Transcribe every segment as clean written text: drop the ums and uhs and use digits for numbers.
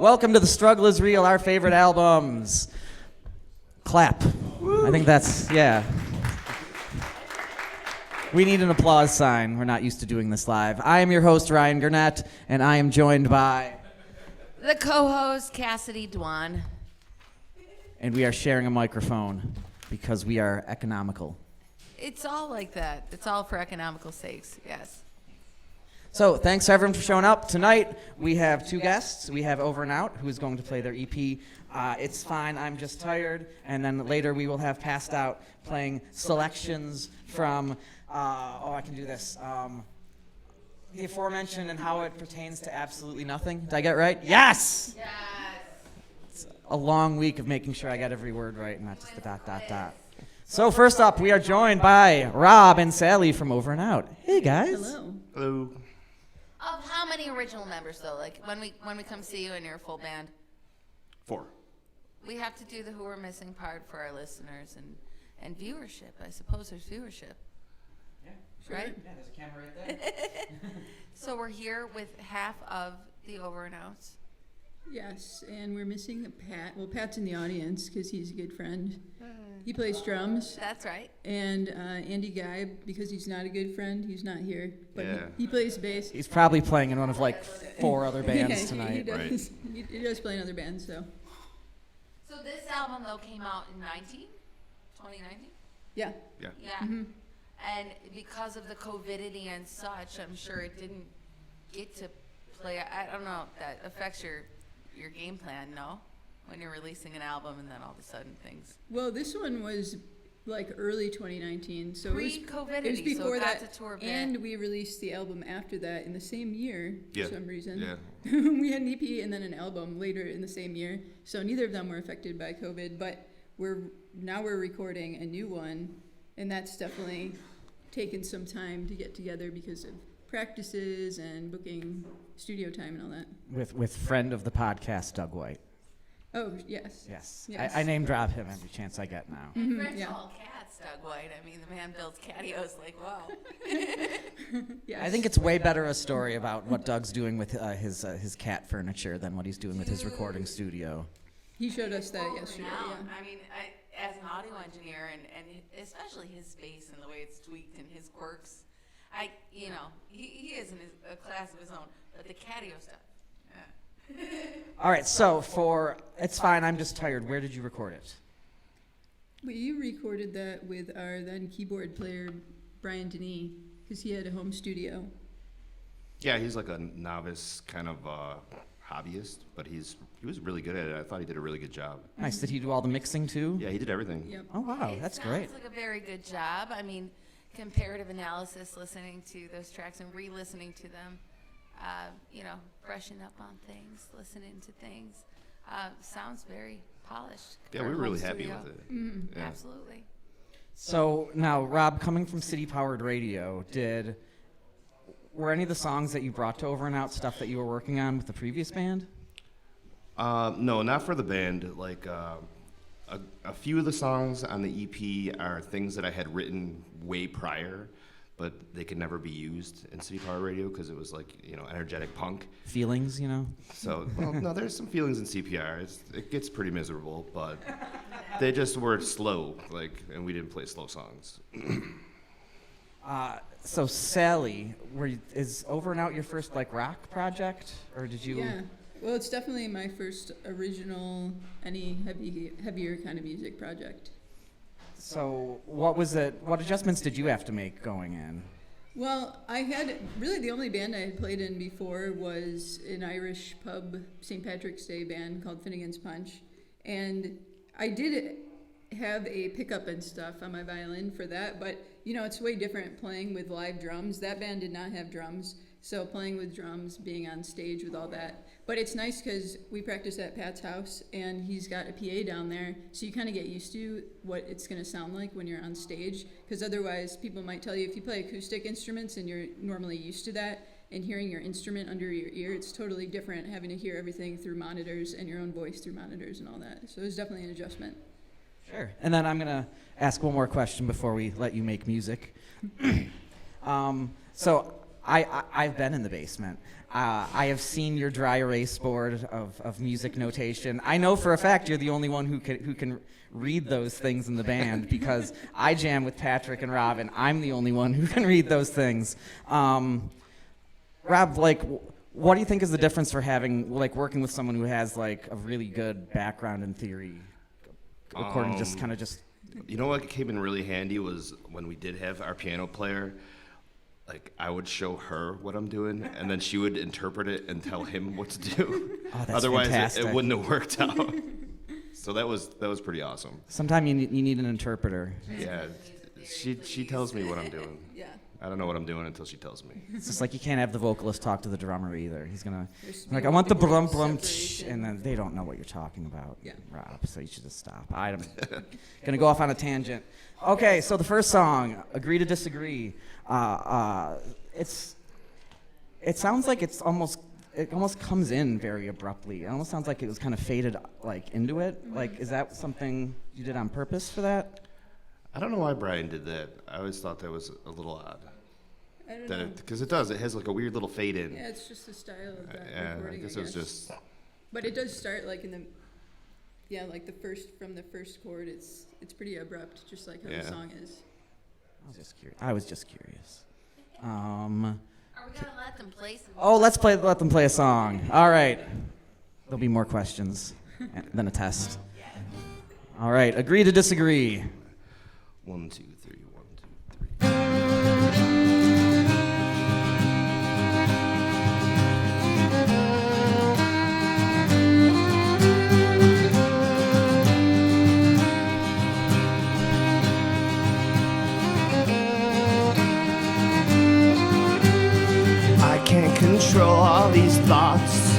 Welcome to The Struggle is Real, our favorite albums. Clap. Woo. I think that's, yeah. We need an applause sign. We're not used to doing this live. I am your host, Ryan Gurnett, and I am joined by... the co-host, Cassidy Dwan. And we are sharing a microphone because we are economical. It's all like that. It's all for economical sakes, yes. So thanks everyone for showing up. Tonight we have two guests. We have Over and Out, who is going to play their EP, It's Fine, I'm Just Tired. And then later we will have Passed Out playing selections from, I can do this, the Aforementioned and How It Pertains to Absolutely Nothing. Did I get it right? Yes! Yes! It's a long week of making sure I get every word right and not just the dot. So first up, we are joined by Rob and Sally from Over and Out. Hey guys. Hello. Hello. Of how many original members, though? Like, when we come see you and you're a full band, 4. we have to do the who we're missing part for our listeners and viewership. I suppose there's viewership. Yeah, right? Yeah, there's a camera right there. So we're here with half of the Over and Outs. Yes, and we're missing Pat. Well, Pat's in the audience because he's a good friend. He plays drums. That's right. And Andy Guy, because he's not a good friend, he's not here. But Yeah. he plays bass. He's probably playing in one of like 4 other bands He tonight. does. He does play in other bands, so. So this album, though, came out in 2019? Yeah. Yeah. Yeah. Mm-hmm. And because of the COVIDity and such, I'm sure it didn't get to play. I don't know if that affects your game plan, no? When you're releasing an album and then all of a sudden things. Well, this one was like early 2019, so Pre-COVIDity, it was before so it got that. to tour back. And we released the album after that in the same year Yeah. for some reason. Yeah. We had an EP and then an album later in the same year, so neither of them were affected by COVID. But we're recording a new one, and that's definitely taken some time to get together because of practices and booking studio time and all that. With friend of the podcast, Doug White. Oh, yes. Yes. Yes. I name drop him every chance I get now. And French yeah. all cats, Doug White. I mean, the man builds catios like, wow. Yes. I think it's way better a story about what Doug's doing with his cat furniture than what he's doing with his recording studio. He showed us that yesterday. Renowned. Yeah. I mean, as an audio engineer and especially his bass and the way it's tweaked and his quirks, he is in a class of his own. But the catio stuff, yeah. All right, so for It's Fine, I'm Just Tired, where did you record it? We recorded that with our then keyboard player, Brian Denis, because he had a home studio. Yeah, he's like a novice kind of hobbyist, but he was really good at it. I thought he did a really good job. Nice. Did he do all the mixing too? Yeah, he did everything. Yep. Oh, wow, that's great. Sounds like a very good job. I mean, comparative analysis, listening to those tracks and re-listening to them, brushing up on things, listening to things, sounds very polished. Yeah, we were really happy with it. Mm-hmm. Yeah. Absolutely. So now, Rob, coming from City Powered Radio, were any of the songs that you brought to Over and Out stuff that you were working on with the previous band? No, not for the band. Like a few of the songs on the EP are things that I had written way prior, but they could never be used in City Power Radio because it was like, energetic punk. Feelings, So, no, there's some feelings in CPR. It gets pretty miserable, but they just were slow, and we didn't play slow songs. So Sally, is Over and Out your first rock project, or did you? Yeah. Well, it's definitely my first original, any heavier kind of music project. So what was it? What adjustments did you have to make going in? Well, I had really the only band I had played in before was an Irish pub St. Patrick's Day band called Finnegan's Punch, and I did have a pickup and stuff on my violin for that, but it's way different playing with live drums. That band did not have drums, so playing with drums, being on stage with all that. But it's nice because we practice at Pat's house, and he's got a PA down there, so you kind of get used to what it's going to sound like when you're on stage, because otherwise people might tell you if you play acoustic instruments and you're normally used to that, and hearing your instrument under your ear, it's totally different having to hear everything through monitors and your own voice through monitors and all that. So it was definitely an adjustment. Sure. And then I'm going to ask one more question before we let you make music. So I've been in the basement. I have seen your dry erase board of music notation. I know for a fact you're the only one who can read those things in the band because I jam with Patrick and Rob, and I'm the only one who can read those things. Rob, like, what do you think is the difference for having, like, working with someone who has, like, a really good background in theory, according to just kind of just... You know what came in really handy was when we did have our piano player, like, I would show her what I'm doing, and then she would interpret it and tell him what to do. Oh, that's Otherwise, fantastic. it wouldn't have worked out. So that was pretty awesome. Sometimes you need an interpreter. Yeah, she tells me what I'm doing. Yeah. I don't know what I'm doing until she tells me. It's just like you can't have the vocalist talk to the drummer either. He's gonna There's like, no I want the degree of blum separation. and then they don't know what you're talking about, Yeah. Rob. So you should just stop. I'm gonna go off on a tangent. Okay, so the first song, "Agree to Disagree." It sounds like it almost comes in very abruptly. It almost sounds like it was kind of faded like into it. Like, is that something you did on purpose for that? I don't know why Brian did that. I always thought that was a little odd. I don't know. Because it does. It has like a weird little fade in. Yeah, it's just the style of that Yeah, recording, I guess it was just. But it does start like in the, like from the first chord. It's pretty abrupt, just like how Yeah. the song is. I was just curious. Are we gonna let them play some? Oh, let them play a song. All right. There'll be more questions than a test. All right, "Agree to Disagree." 1, 2, 3, 1, 2, 3. I can't control all these thoughts.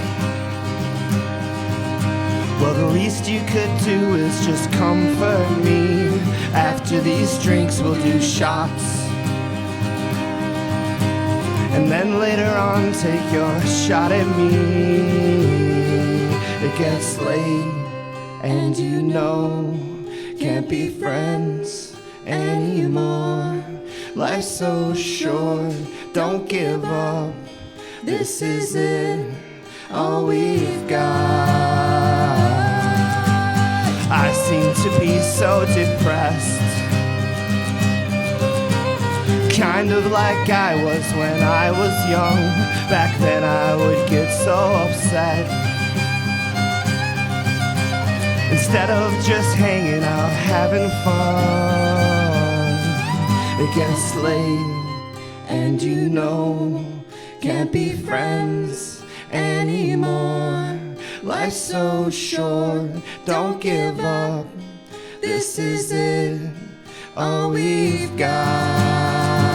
Well, the least you could do is just comfort me. After these drinks, we'll do shots. And then later on, take your shot at me. It gets late, and you know, can't be friends anymore. Life's so short, don't give up. This is it, all we've got. I seem to be so depressed, kind of like I was when I was young. Back then I would get so upset. Instead of just hanging out, having fun. It gets late, and you know, can't be friends anymore. Life's so short, don't give up. This is it, all we've got.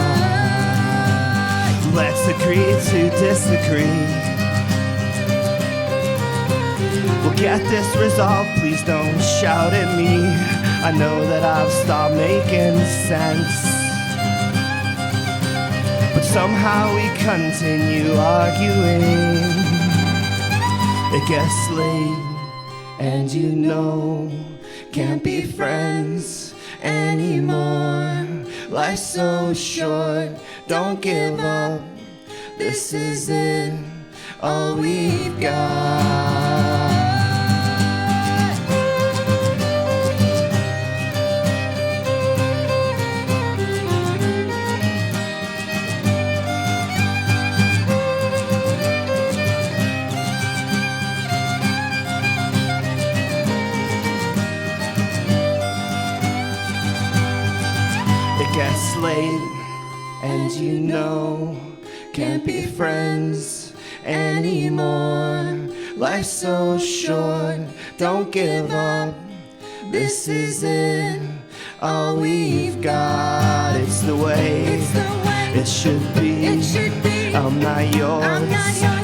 Let's agree to disagree. We'll get this resolved, please don't shout at me. I know that I've stopped making sense, but somehow we continue arguing. It gets late, and you know, can't be friends anymore. Life's so short, don't give up. This is it, all we've got. Gets late, and you know, can't be friends anymore. Life's so short, don't give up. This is it, all we've got. It's the way it should be. I'm not yours,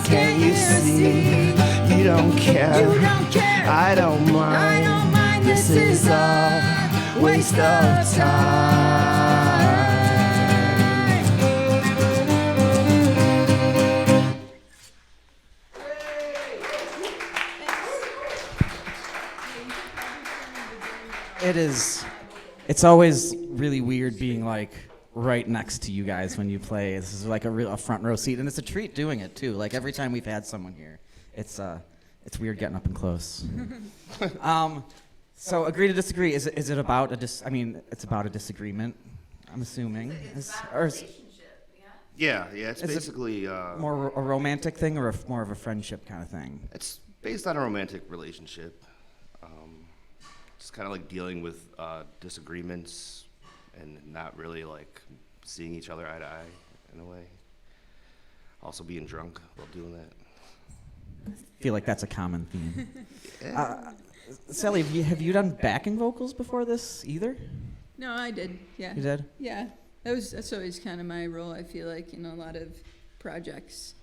can't you see? You don't care, I don't mind. This is a waste of time. It's always really weird being like right next to you guys when you play. This is like a front row seat, and it's a treat doing it too. Like every time we've had someone here, it's weird getting up and close. So agree to disagree. Is it about it's about a disagreement. I'm assuming. It's about a relationship, yeah? Yeah, it's Is it basically more a romantic thing or more of a friendship kind of thing? it's based on a romantic relationship. Just kind of like dealing with disagreements and not really like seeing each other eye to eye in a way. Also being drunk while doing that. I feel like that's a common theme. Yeah. Sally, have you done backing vocals before this either? No, I did. Yeah. You did? Yeah. That's always kind of my role. I feel like in a lot of projects,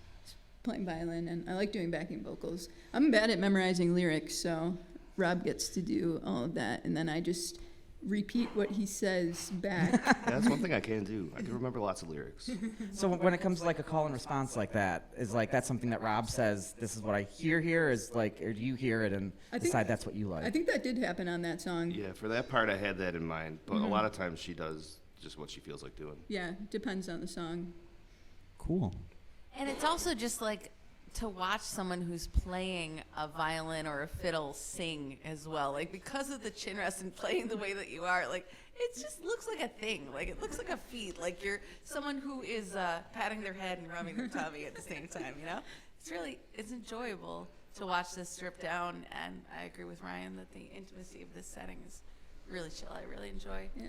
playing violin, and I like doing backing vocals. I'm bad at memorizing lyrics, so Rob gets to do all of that, and then I just repeat what he says back. Yeah, that's one thing I can do. I can remember lots of lyrics. So when it comes to like a call and response like that, is like that's something that Rob says, this is what I hear here, is like, or do you hear it and I think- decide that's what you like? I think that did happen on that song. Yeah, for that part I had that in mind, but a lot of times she does just what she feels like doing. Yeah, depends on the song. Cool. And it's also just like to watch someone who's playing a violin or a fiddle sing as well. Like because of the chin rest and playing the way that you are, like it just looks like a thing. Like it looks like a feat. Like you're someone who is patting their head and rubbing their tummy at the same time, you know? It's enjoyable to watch this strip down, and I agree with Ryan that the intimacy of this setting is really chill. I really enjoy Yeah,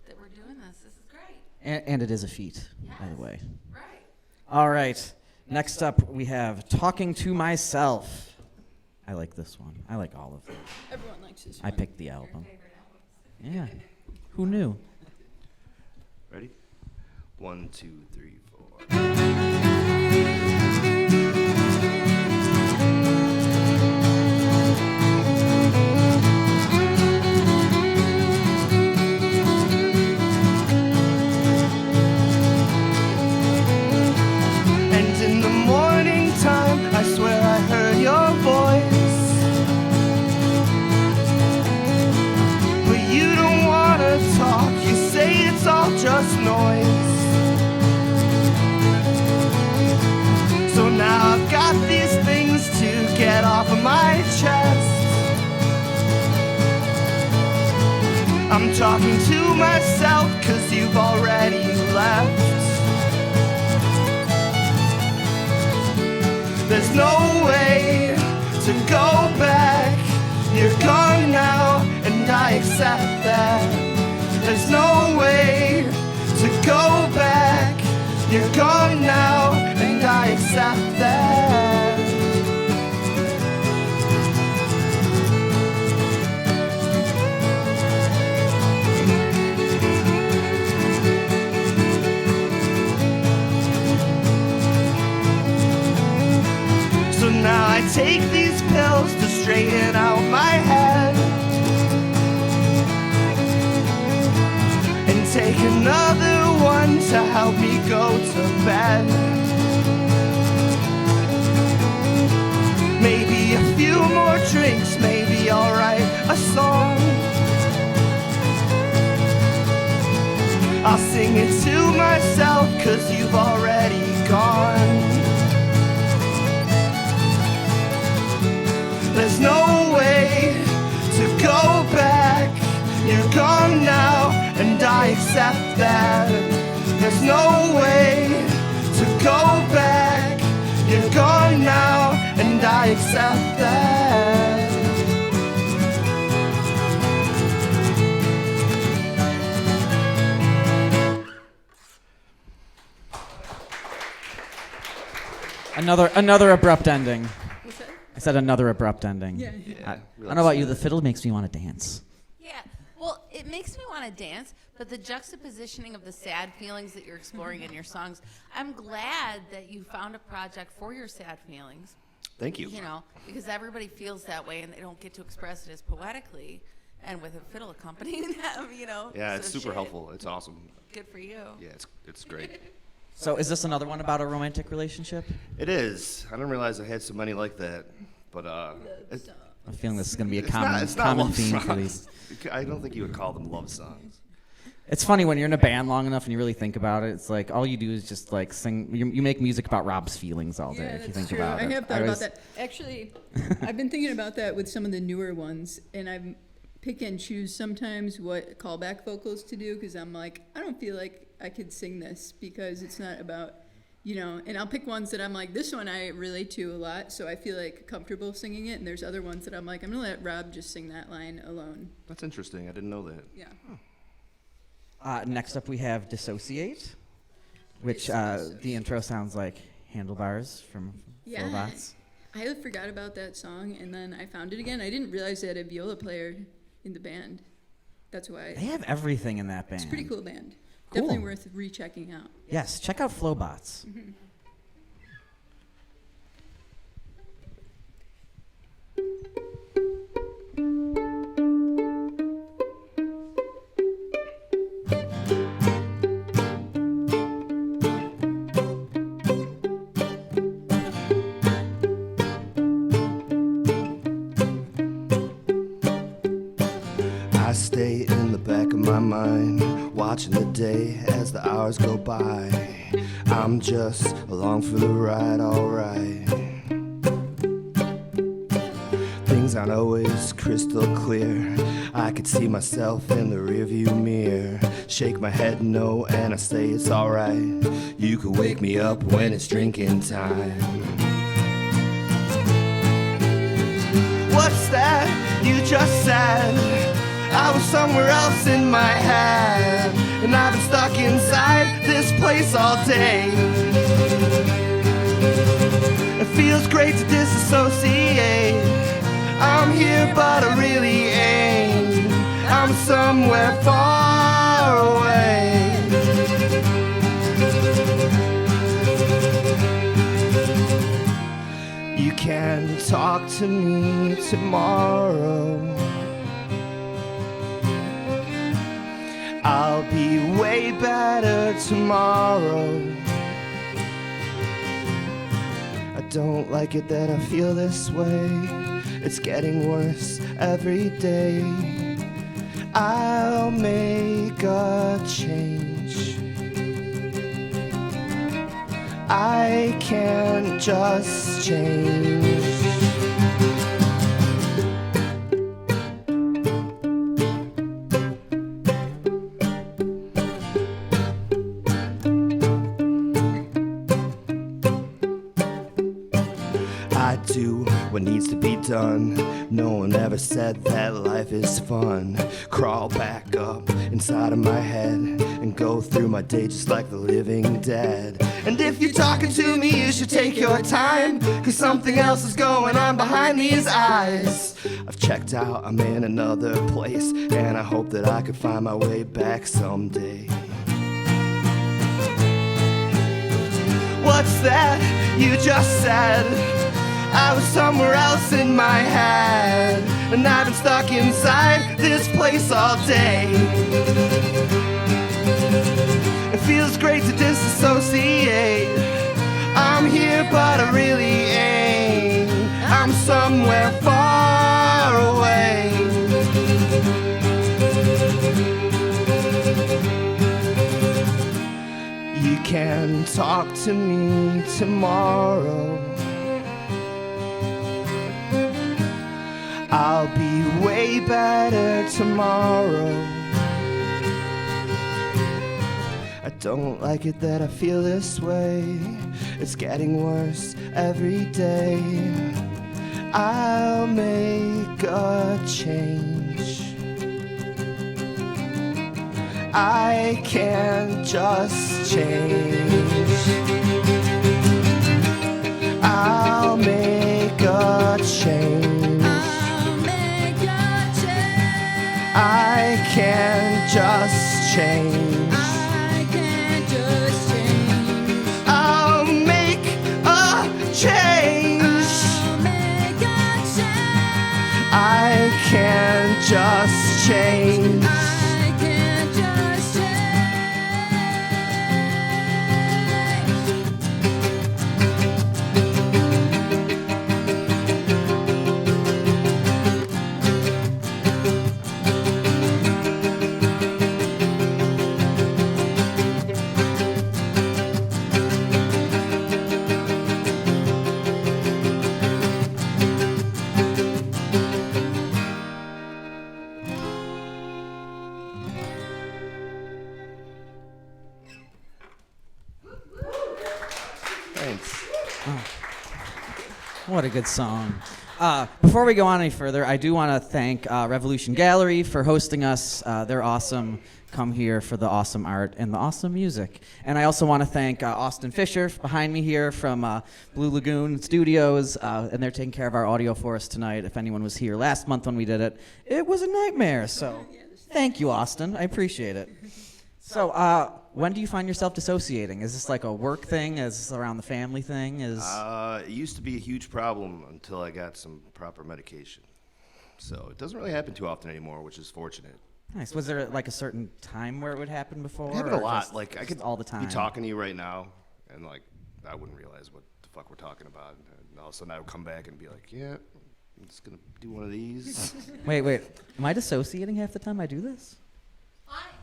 that we're doing this. This is great. And it is a feat, by the Yes. way. Right. All right. Next up, we have Talking to Myself. I like this one. I like all of them. everyone likes this I one. picked the album. Yeah. Who knew? Ready? 1, 2, 3, 4. And in the morning time, I swear I heard your voice. But you don't wanna talk, you say it's all just noise. So now I've got these things to get off of my chest. I'm talking to myself, 'cause you've already left. There's no way to go back. You're gone now, and I accept that. There's no way to go back. You're gone now, and I accept that. So now I take these pills to straighten out my head, and take another one to help me go to bed. Maybe a few more drinks, maybe I'll write a song. I'll sing it to myself, 'cause you've already gone. There's no way to go back. You're gone now, and I accept that. There's no way to go back. You're gone now, and I accept that. Another abrupt ending. What's that? I said another abrupt ending. Yeah. I don't know about you, the fiddle makes me want to dance. Yeah, well, it makes me want to dance, but the juxtapositioning of the sad feelings that you're exploring in your songs, I'm glad that you found a project for your sad feelings, Thank you. you know, because everybody feels that way and they don't get to express it as poetically and with a fiddle accompanying them, you know. Yeah, it's So super shit, helpful. It's awesome. Good for you. Yeah, it's great. So is this another one about a romantic relationship? It is. I didn't realize I had so many like that, but it's, I'm feeling this is going to be a it's not common love theme songs. for these. I don't think you would call them love songs. It's funny when you're in a band long enough and you really think about it. It's like all you do is just like sing. You make music about Rob's feelings all day. Yeah, if you that's think true. about it. I have thought about that. Actually, I've been thinking about that with some of the newer ones, and I pick and choose sometimes what callback vocals to do because I'm like, I don't feel like I could sing this because it's not about, and I'll pick ones that I'm like, this one I relate to a lot, so I feel like comfortable singing it, and there's other ones that I'm like, I'm going to let Rob just sing that line alone. That's interesting. I didn't know that. Yeah. Next up, we have Dissociate, which the intro sounds like handlebars from Robots. I forgot about that song, and then I found it again. I didn't realize they had a viola player in the band. That's why. They have everything in that band. It's a pretty cool band. Cool. Definitely worth rechecking out. Yes, check out Flowbots. Mm-hmm. I stay in the back of my mind, watching the day as the hours go by. I'm just along for the ride, alright. Things aren't always crystal clear. I could see myself in the rearview mirror. Shake my head no, and I say it's alright. You could wake me up when it's drinking time. What's that you just said? I was somewhere else in my head, and I've been stuck inside this place all day. It feels great to disassociate. I'm here but I really ain't. I'm somewhere far away. You can talk to me tomorrow. I'll be way better tomorrow. I don't like it that I feel this way. It's getting worse every day. I'll make a change. I can't just change. I do what needs to be done. No one ever said that life is fun. Crawl back up inside of my head and go through my day just like the living dead. And if you're talking to me, you should take your time, 'cause something else is going on behind these eyes. I've checked out, I'm in another place, and I hope that I could find my way back someday. What's that you just said? I was somewhere else in my head, and I've been stuck inside this place all day. It feels great to disassociate. I'm here but I really ain't. I'm somewhere far away. You can talk to me tomorrow. I'll be way better tomorrow. I don't like it that I feel this way. It's getting worse every day. I'll make a change. I can't just change. I'll make a change. I can't just change. I can't just change. I'll make a change. I'll make a change. I can't just change. I can't just change. What a good song. Before we go on any further, I do want to thank Revolution Gallery for hosting us. They're awesome. Come here for the awesome art and the awesome music. And I also want to thank Austin Fisher behind me here from Blue Lagoon Studios, and they're taking care of our audio for us tonight. If anyone was here last month when we did it, it was a nightmare. So thank you, Austin. I appreciate it. So when do you find yourself dissociating? Is this like a work thing? Is this around the family thing? It used to be a huge problem until I got some proper medication. So it doesn't really happen too often anymore, which is fortunate. Nice. Was there like a certain time where it would happen before? It happened a or lot. just- Like I just could all the time. be talking to you right now, and like I wouldn't realize what the fuck we're talking about. And all of a sudden I would come back and be like, "Yeah, I'm just gonna do one of these." Wait. Am I dissociating half the time I do this?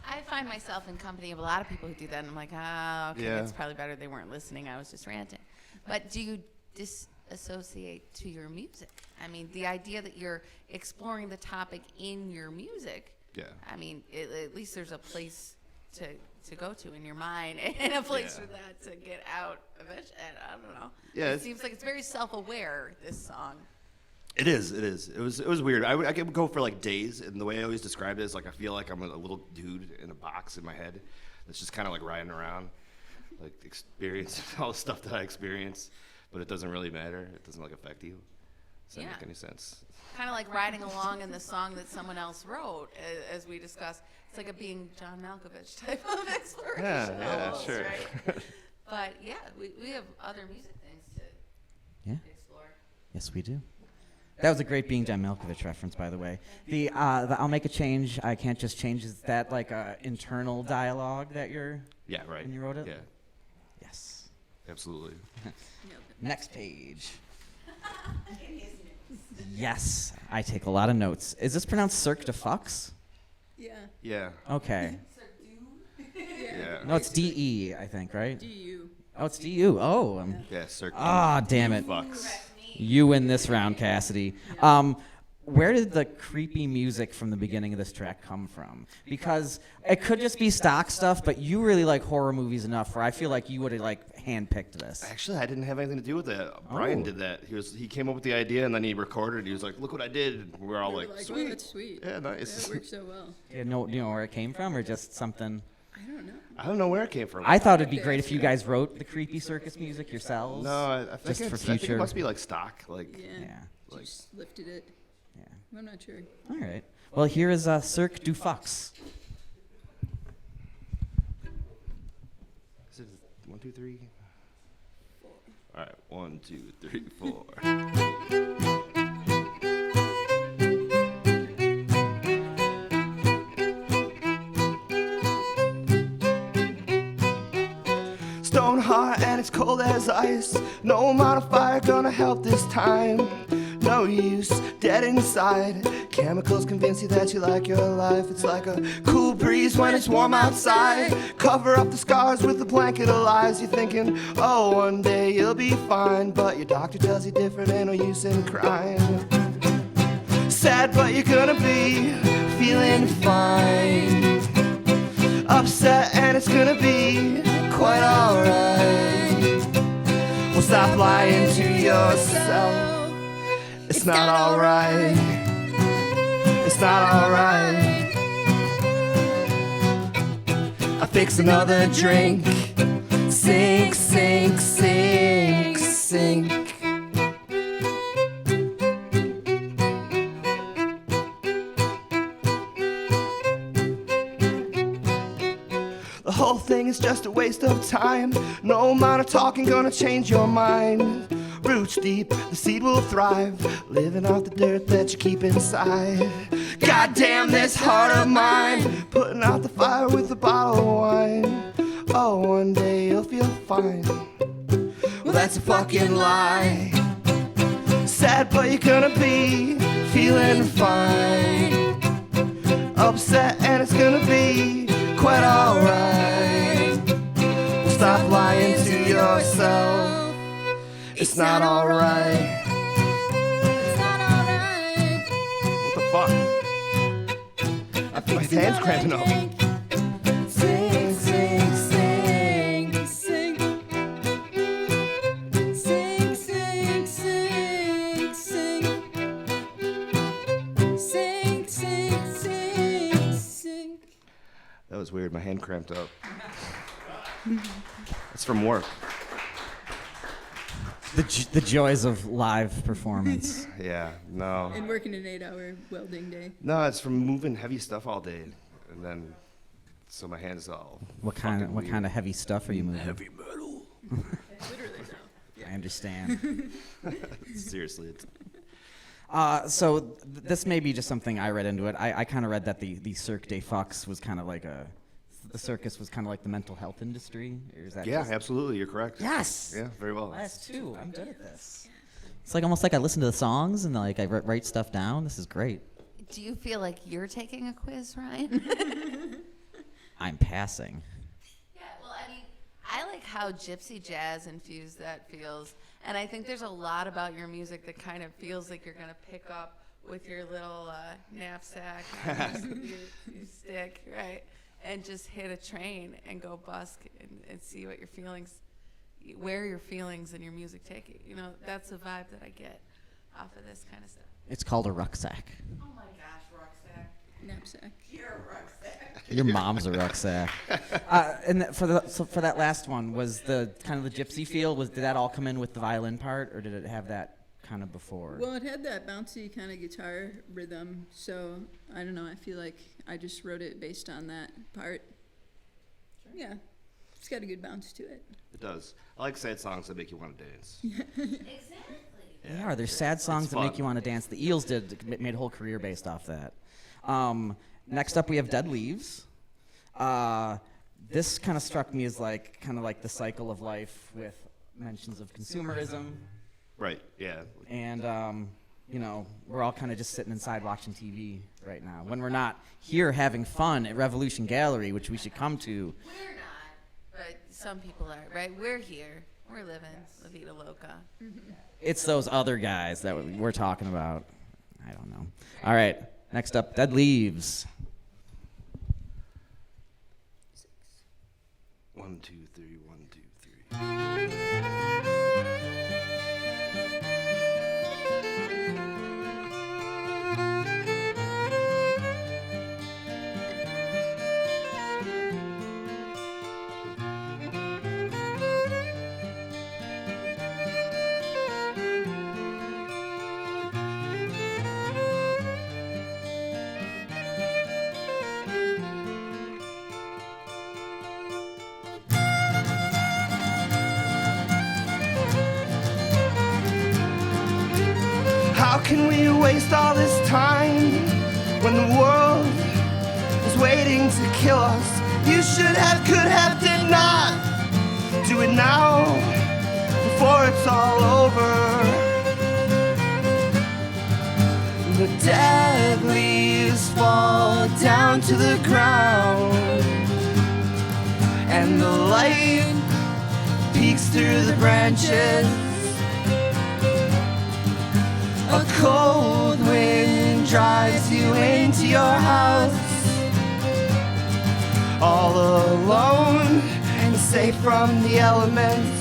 I find myself in company of a lot of people who do that, and I'm like, okay, Yeah. it's probably better they weren't listening. I was just ranting. But do you disassociate to your music? I mean, the idea that you're exploring the topic in your music. Yeah. I mean, at least there's a place to go to in your mind, and a place for that to get out eventually. I don't know. Yeah, It it's- seems like it's very self-aware, this song. It is. It was weird. I could go for like days, and the way I always describe it is like I feel like I'm a little dude in a box in my head that's just kind of like riding around, like experiencing all the stuff that I experience, but it doesn't really matter. It doesn't like affect you. Does that Yeah. make any sense? Kind of like riding along in the song that someone else wrote, as we discussed. It's like a being John Malkovich type of exploration. Yeah, almost, sure. Right? But yeah, we have other music things to explore. Yes, we do. That was a great Being John Malkovich reference, by the way. The I'll make a change. I can't just change. Is that like a internal dialogue that you're? Yeah, right. When you wrote it? Yeah, Yes. absolutely. Next page. Yes, I take a lot of notes. Is this pronounced Cirque Du Fux? Yeah. Yeah, Okay. yeah. No, it's D-E, I think, right? DU. Oh, it's D-U. Oh. Yeah, Cirque. Damn it. Fucks. You win this round, Cassidy. Where did the creepy music from the beginning of this track come from? Because it could just be stock stuff, but you really like horror movies enough where I feel like you would have like handpicked this. Actually, I didn't have anything to do with that. Brian Oh. did that. He came up with the idea and then he recorded. He was like, "Look what I did." And we were all They like, were like, "Sweet." oh, that's sweet. Yeah, nice. That works so well. Do you know where it came from, or just something? I don't know. I don't know where it came from. I thought it'd be great if you guys wrote the creepy circus music yourselves. No, I think Just for I think future. it must be like stock. Like, Yeah. Yeah. You like just lifted it. Yeah. I'm not sure. All right. Well, here is Cirque Du Fux. is it 1, 2, 3? All right, 1, 2, 3, 4. Stone heart and it's cold as ice. No amount of fire gonna help this time. No use, dead inside. Chemicals convince you that you like your life. It's like a cool breeze when it's warm outside. Cover up the scars with a blanket of lies. You're thinking, oh, one day you'll be fine. But your doctor tells you different, ain't no use in crying. Sad, but you're gonna be feeling fine. Upset, and it's gonna be quite alright. Well, stop lying to yourself. It's not alright. It's not alright. I fix another drink. Sink, sink, sink, sink. The whole thing is just a waste of time. No amount of talking gonna change your mind. Roots deep, the seed will thrive. Living off the dirt that you keep inside. Goddamn this heart of mine. Putting out the fire with a bottle of wine. Oh, one day you'll feel fine. Well, that's a fucking lie. Sad, but you're gonna be feeling fine. Upset, and it's gonna be quite alright. Well, stop lying to yourself. It's not alright. It's not alright. What the fuck? My hand's cramping up. Sing, sing, sing, sing. Sing, sing, sing. was weird. My hand cramped up. It's from work. The joys of live performance. Yeah, no. And working an 8-hour welding day. No, it's from moving heavy stuff all day. And then, so my hands all. What kind of heavy stuff are you moving? Heavy metal. Literally, though. Yeah. I understand. Seriously. It's, This may be just something I read into it. I kind of read that the Cirque Du Fux was kind of like the circus was kind of like the mental health industry. Or is that yeah, just- absolutely. You're correct. Yes. Yeah, very well. That's two. I'm good at this. It's like almost like I listen to the songs and like I write stuff down. This is great. Do you feel like you're taking a quiz, Ryan? I'm passing. Yeah, well, I mean, I like how gypsy jazz infused that feels. And I think there's a lot about your music that kind of feels like you're going to pick up with your little knapsack, your stick, right? And just hit a train and go busk and see what your feelings, where your feelings and your music take you. You know, that's the vibe that I get off of this kind of stuff. It's called a rucksack. Oh my gosh, rucksack. Knapsack. You're a rucksack. Your mom's a rucksack. For that last one, was the kind of the gypsy feel? Did that all come in with the violin part, or did it have that kind of before? Well, it had that bouncy kind of guitar rhythm, so I don't know. I feel like I just wrote it based on that part. Yeah, it's got a good bounce to it. It does. I like sad songs that make you want to dance. Exactly. They are. There's sad songs that fun. make you want to dance. The Eels made a whole career based off that. Next up, we have Dead Leaves. This kind of struck me as kind of like the cycle of life with mentions of consumerism. Right, yeah. And, we're all kind of just sitting inside watching TV right now. When we're not here having fun at Revolution Gallery, which we should come to. We're not, but some people are, right? We're here. We're living La Vida Loca. It's those other guys that we're talking about. I don't know. All right, next up, Dead Leaves. 1, 2, 3, 1, 2, 3. How can we waste all this time when the world is waiting to kill us? You should have, could have, did not do it now before it's all over. The dead leaves fall down to the ground, and the light peeks through the branches. A cold wind drives you into your house, all alone and safe from the elements.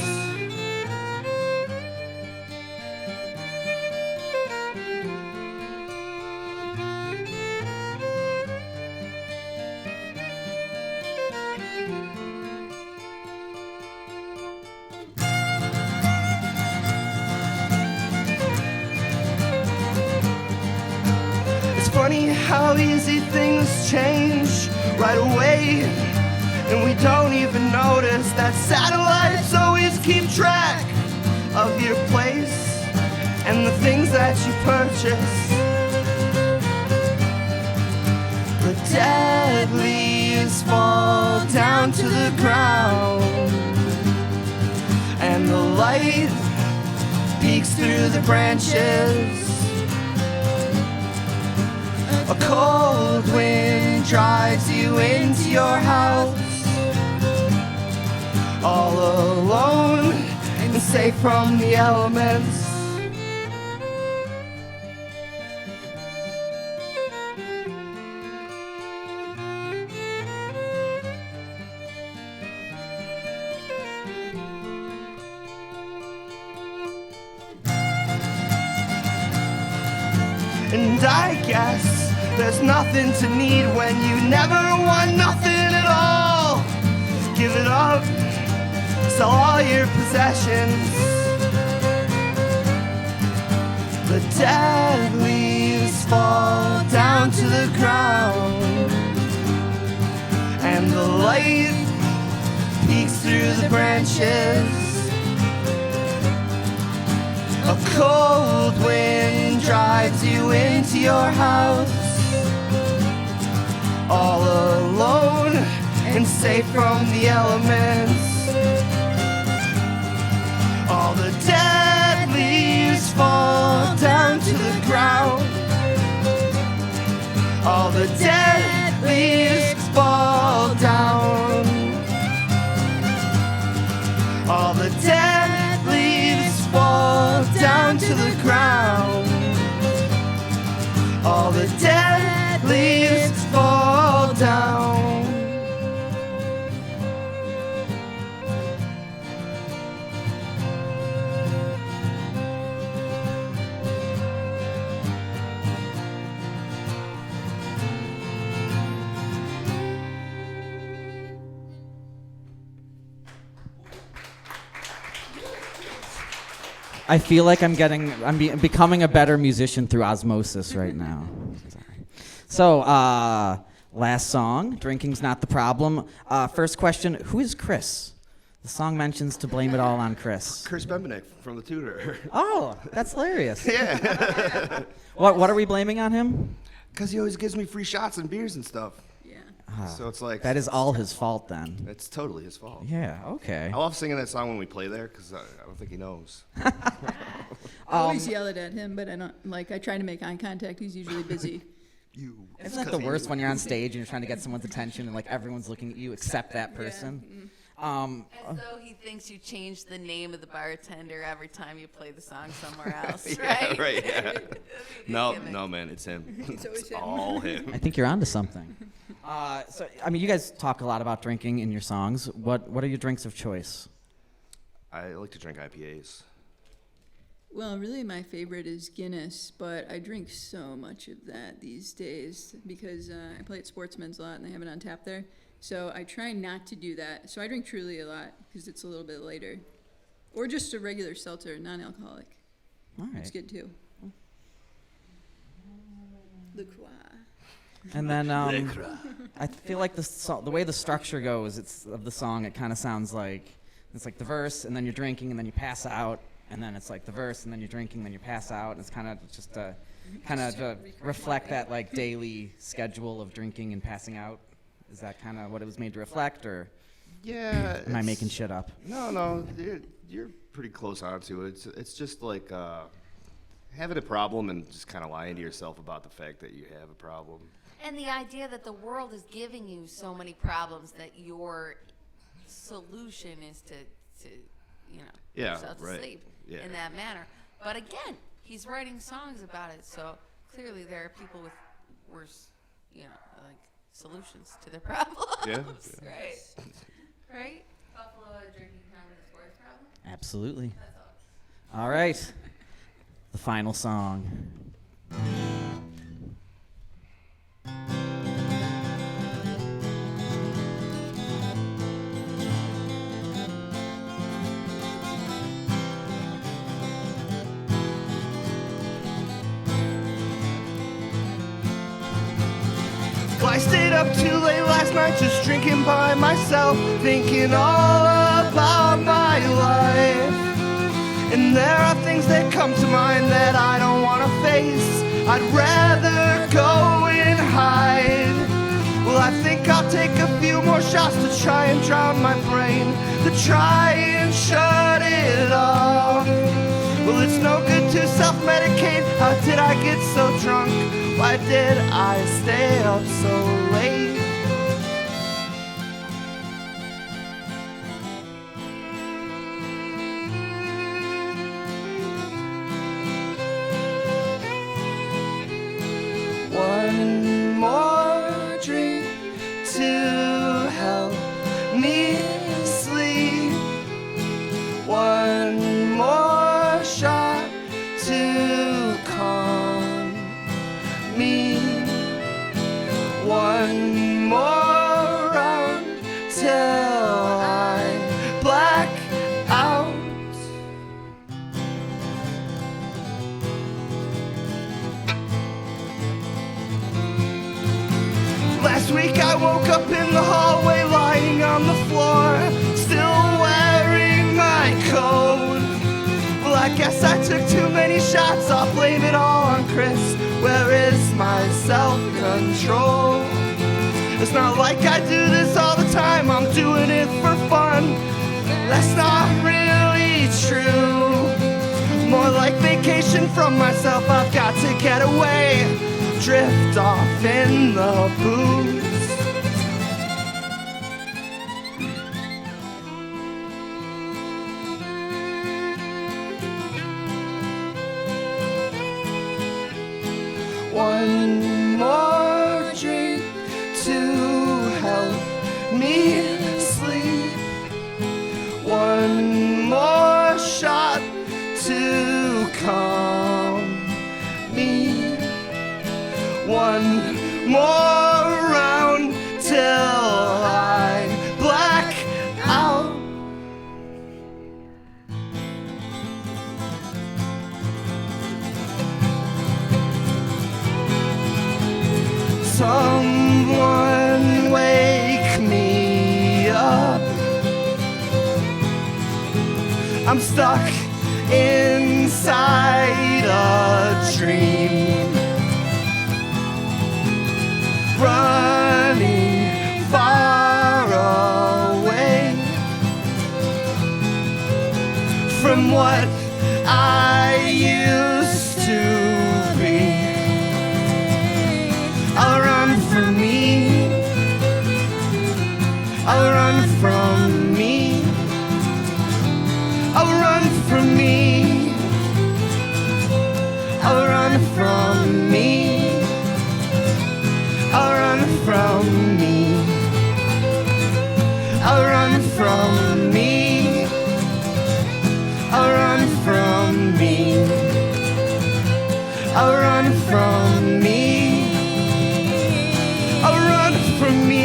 Funny how easy things change right away, and we don't even notice that satellites always keep track of your place and the things that you purchase. The dead leaves fall down to the ground, and the light peeks through the branches. A cold wind drives you into your house, all alone and safe from the elements. And I guess there's nothing to need when you never want nothing it all, just give it up, sell all your possessions. The dead leaves fall down to the ground, and the light peeks through the branches. A cold wind drives you into your house, all alone and safe from the elements. All the dead leaves fall down to the ground. All the dead leaves fall down. All the dead leaves fall down to the ground. All the dead leaves fall down. I feel like I'm becoming a better musician through osmosis right now. Sorry. So, last song, Drinking's Not the Problem. First question, who is Chris? The song mentions to blame it all on Chris. Chris Bembenek from The Tutor. Oh, that's hilarious. Yeah. What are we blaming on him? Because he always gives me free shots and beers and stuff. Yeah. So it's like... That is all his fault then. It's totally his fault. Yeah, okay. I love singing that song when we play there because I don't think he knows. I always yell it at him, but I don't, like, I try to make eye contact. He's usually busy. Isn't that the worst when you're on stage and you're trying to get someone's attention and like everyone's looking at you except that person? Yeah. As though he thinks you change the name of the bartender every time you play the song somewhere else, Yeah, right? right, yeah. That'd be the No, gimmick. no, man, it's him. It's always him. all him. I think you're onto something. So, I mean, you guys talk a lot about drinking in your songs. What are your drinks of choice? I like to drink IPAs. Well, really, my favorite is Guinness, but I drink so much of that these days because I play at Sportsman's a lot and they have it on tap there. So I try not to do that. So I drink Truly a lot because it's a little bit lighter. Or just a regular seltzer, non-alcoholic. All It's right. good too. LaCroix. And then I feel like the way the structure goes, of the song, it kind of sounds like it's like the verse, and then you're drinking, and then you pass out, and then it's like the verse, and then you're drinking, and then you pass out, and it's kind of just to reflect that like daily schedule of drinking and passing out. Is that kind of what it was made to reflect, or Yeah. am I making shit up? No, you're pretty close onto it. It's just like having a problem and just kind of lying to yourself about the fact that you have a problem. And the idea that the world is giving you so many problems that your solution is to put yourself to sleep in that manner. But again, he's writing songs about it, so clearly there are people with worse, like solutions to their problems. Yeah. Right. Right? Buffalo drinking time is worse problem. Absolutely. That's all. All right. The final song. I stayed up too late last night just drinking by myself, thinking all about my life. And there are things that come to mind that I don't want to face. I'd rather go and hide. Well, I think I'll take a few more shots to try and drown my brain, to try and shut it off. Well, it's no good to self-medicate. How did I get so drunk? Why did I stay up so late? One more drink to help me sleep. One more shot to calm me. One Last week I woke up in the hallway lying on the floor, still wearing my coat. Well, I guess I took too many shots, I'll blame it all on Chris. Where is my self-control? It's not like I do this all the time, I'm doing it for fun. That's not really true. More like vacation from myself, I've got to get away. Drift off in the booze. One more drink to help me sleep. One more shot to calm me. One more round till I black out. Someone wake me up. I'm stuck inside a dream, running far away from what I used to be. I'll run from me, I'll run from me, I'll run from me, I'll run from me, I'll run from me, I'll run from me, I'll run from me, I'll run from me, I'll run from me.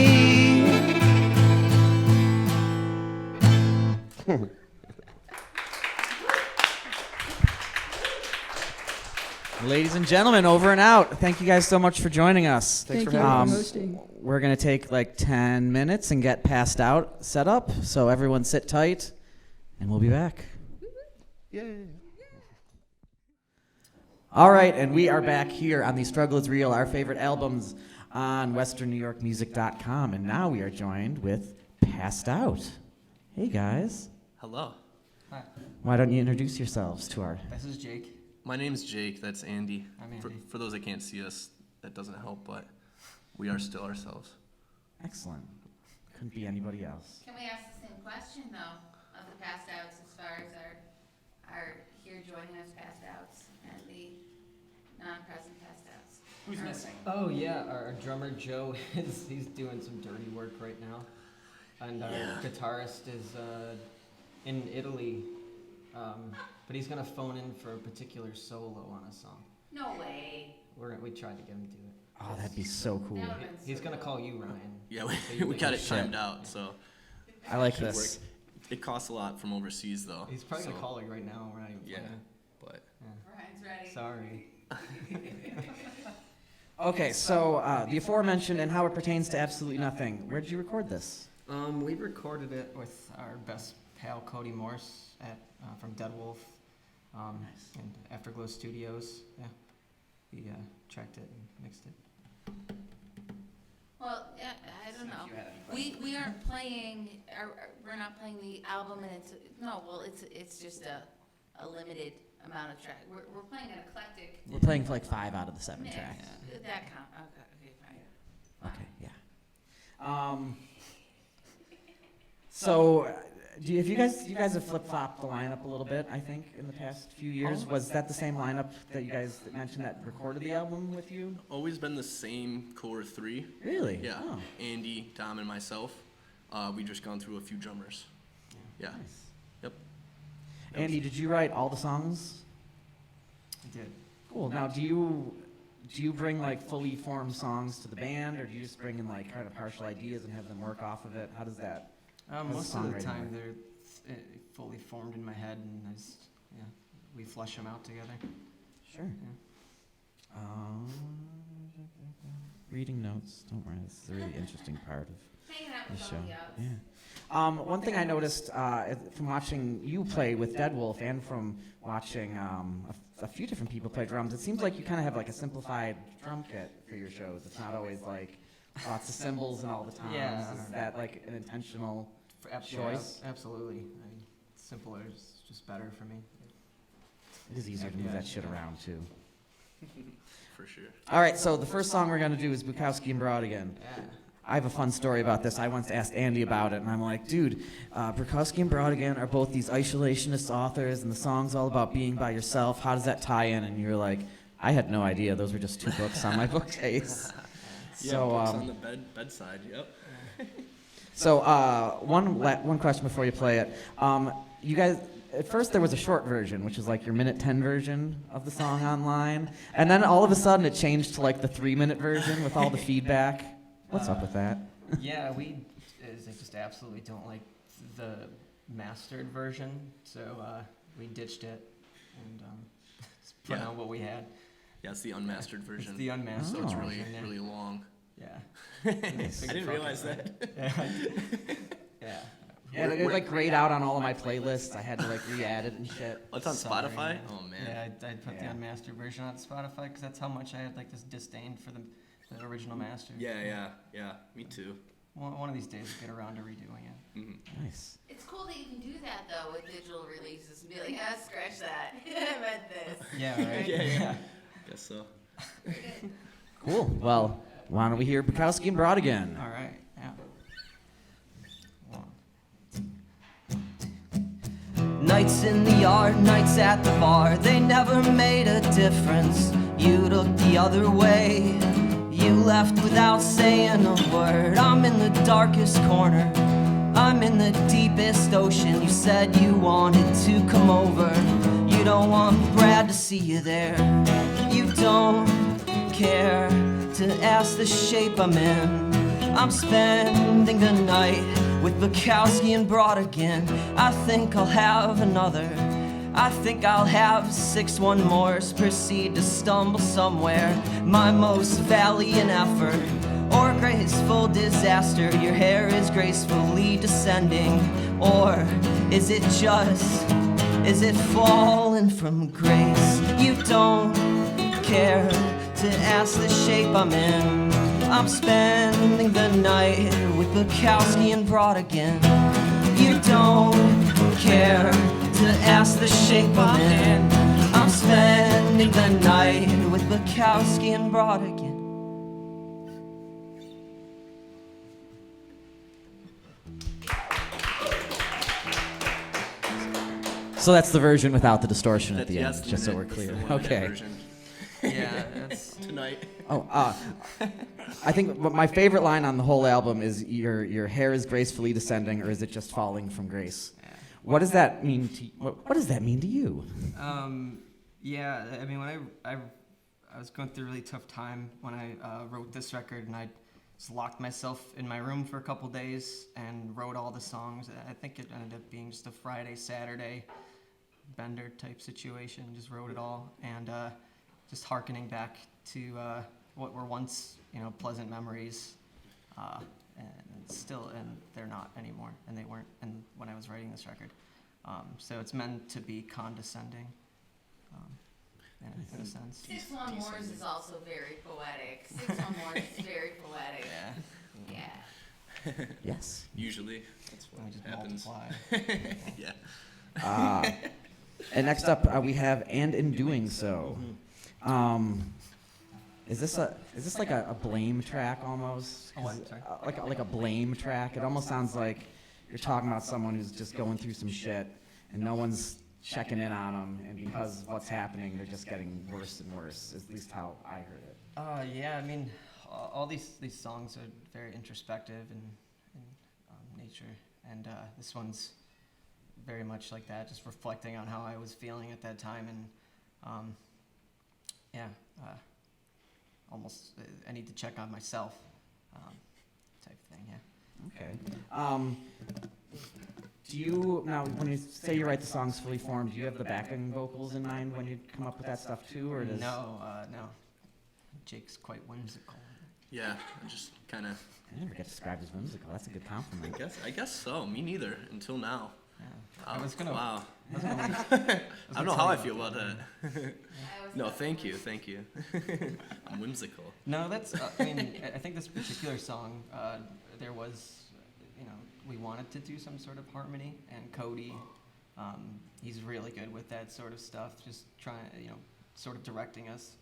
Ladies and gentlemen, over and out. Thank you guys so much for joining us. Thank you for hosting. We're going to take like 10 minutes and get passed out set up. So everyone sit tight, and we'll be back. Yay. All right, and we are back here on The Struggle is Real, our favorite albums on westernnewyorkmusic.com. And now we are joined with Passed Out. Hey, guys. Hello. Hi, Why don't you introduce yourselves to our... this is Jake. My name's Jake. That's Andy. I'm Andy. For those that can't see us, that doesn't help, but we are still ourselves. Excellent. Couldn't be anybody else. Can we ask the same question, though, of the passed outs as far as our here joining us passed outs and the non-present passed outs? Who's missing? Oh yeah, our drummer Joe he's doing some dirty work right now, and our guitarist is in Italy, but he's gonna phone in for a particular solo on a song. No way. We tried to get him to do it. Oh, that'd be so cool. That would've been He's so gonna cool. call you, Ryan. Yeah, So we, you we can- got it Shit. timed out, so I like should this. work. It costs a lot from overseas, though. He's probably gonna so, call you right now. We're not even Yeah, playing. but Ryan's ready. Sorry. Okay, so the aforementioned and how it pertains to absolutely nothing. Where did you record this? We recorded it with our best pal Cody Morse at from Dead Wolf, and Afterglow Studios. Yeah, he tracked it and mixed it. Well, yeah, I don't know. We aren't playing. We're not playing the album, and it's just a limited amount of track. We're playing an eclectic. We're playing for like 5 out of the 7 mix. tracks. That count. Okay, fine. Okay, yeah. So, if you guys have flip-flopped the lineup a little bit, I think, in the past few years. Was that the same lineup that you guys mentioned that recorded the album with you? always been the same core three. Really? Yeah, Oh, Andy, Dom, and myself. We just gone through a few drummers. Yeah. nice. Yep. Andy, did you write all the songs? I did. Cool. Now, do you bring like fully formed songs to the band, or do you just bring in like kind of partial ideas and have them work off of it? How does that? Most of the songwriting time work? they're fully formed in my head, and we flesh them out together. Sure. Yeah. reading notes. Don't worry, this is a really interesting part of Hanging out the with show. all the outs. Yeah. One thing I noticed from watching you play with Dead Wolf and from watching a few different people play drums, it seems like you kind of have like a simplified drum kit for your shows. It's not always like lots of cymbals and all the times. Yeah. Is that like an intentional choice? Absolutely. I mean, simpler is just better for me. It is easier to move that shit around too. For sure. All right, so the first song we're gonna do is Bukowski and Brautigan. Yeah. I have a fun story about this. I once asked Andy about it, and I'm like, dude, Bukowski and Brautigan are both these isolationist authors, and the song's all about being by yourself. How does that tie in? And you're like, I had no idea. Those were just 2 books on my bookcase. Yeah, So, books on the bedside. Yep. So one question before you play it. You guys, at first there was a short version, which is like your minute 10 version of the song online, and then all of a sudden it changed to like the 3-minute version with all the feedback. What's up with that? Yeah, we just absolutely don't like the mastered version, so we ditched it and just put Yeah. on what we had. Yeah, it's the unmastered version. It's the unmastered so it's Oh. really, version, yeah. really long. Yeah. I didn't realize that. Yeah. Yeah, it like grayed out on all of my playlists. I had to like re-add it and shit. Oh, it's on Sorry, Spotify? man. Oh, man. Yeah, I put Yeah. the unmastered version on Spotify because that's how much I had like this disdain for the original master. Yeah. Me too. One of these days we'll get around to redoing it. Mm-hmm. Nice. It's cool that you can do that though with digital releases and be like, ah, scratch that. I meant this. Yeah, right? Yeah. Guess so. Cool. Well, why don't we hear Bukowski and Brautigan? All right, yeah. Nights in the yard, nights at the bar, they never made a difference. You looked the other way, you left without saying a word. I'm in the darkest corner, I'm in the deepest ocean. You said you wanted to come over, you don't want Brad to see you there. You don't care to ask the shape I'm in. I'm spending the night with Bukowski and Brautigan. I think I'll have another. I think I'll have 6-1 more. Proceed to stumble somewhere. My most valiant effort or graceful disaster. Your hair is gracefully descending, or is it falling from grace? You don't care to ask the shape I'm in. I'm spending the night with Bukowski and Brautigan. You don't care to ask the shape I'm in. I'm spending the night with Bukowski and Brautigan. So that's the version without the distortion at the Yes, end, just so we're that's clear. the 1-minute Okay. version. Yeah, that's Tonight. Oh, I think my favorite line on the whole album is your hair is gracefully descending, or is it just falling from grace? yeah. What does that mean to what does that mean to you? Yeah, I mean, when I was going through a really tough time when I wrote this record, and I just locked myself in my room for a couple days and wrote all the songs. I think it ended up being just a Friday, Saturday bender type situation. Just wrote it all, and just hearkening back to what were once, pleasant memories, and they're not anymore, and they weren't when I was writing this record. So it's meant to be condescending, in a sense. 6-1 Moors is also very poetic. 6-1 Moors is very poetic. Yeah. Yeah. Yes. Usually, that's I what just happens. multiply. Yeah. And next up we have "And in Doing So." Is this like a blame track almost? A what? Sorry? Like a blame track. It almost sounds like you're talking about someone who's just going through some shit, and no one's checking in on them, and because of what's happening, they're just getting worse and worse. At least how I heard it. Yeah, I mean, all these songs are very introspective in nature, and this one's very much like that, just reflecting on how I was feeling at that time, and almost I need to check on myself, type thing. Yeah. Okay. Do you now, when you say you write the songs fully formed, do you have the backing vocals in mind when you come up with that stuff too, or does? No. Jake's quite whimsical. Yeah, I just kind of. I never get described as whimsical. That's a good compliment. I guess so. Me neither. Until now. Yeah. I was gonna. Wow. I was gonna I don't know how I feel tell about you that. No, thank you. I'm whimsical. No, that's. I mean, I think this particular song, there was, we wanted to do some sort of harmony, and Cody, he's really good with that sort of stuff. Just trying, sort of directing us.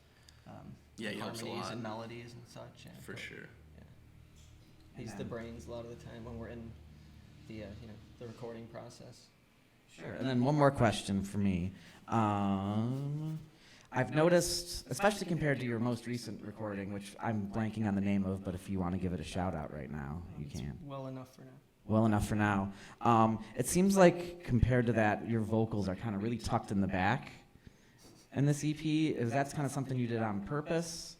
Yeah, he helps a harmonies lot. and melodies and such. And For sure. He's the brains a lot of the time when we're in the the recording process. Sure. And then one more question for me. I've noticed, especially compared to your most recent recording, which I'm blanking on the name of, but if you want to give it a shout out right now, you can. Well enough for now. Well enough for now. It seems like compared to that, your vocals are kind of really tucked in the back in this EP. Is that kind of something you did on purpose,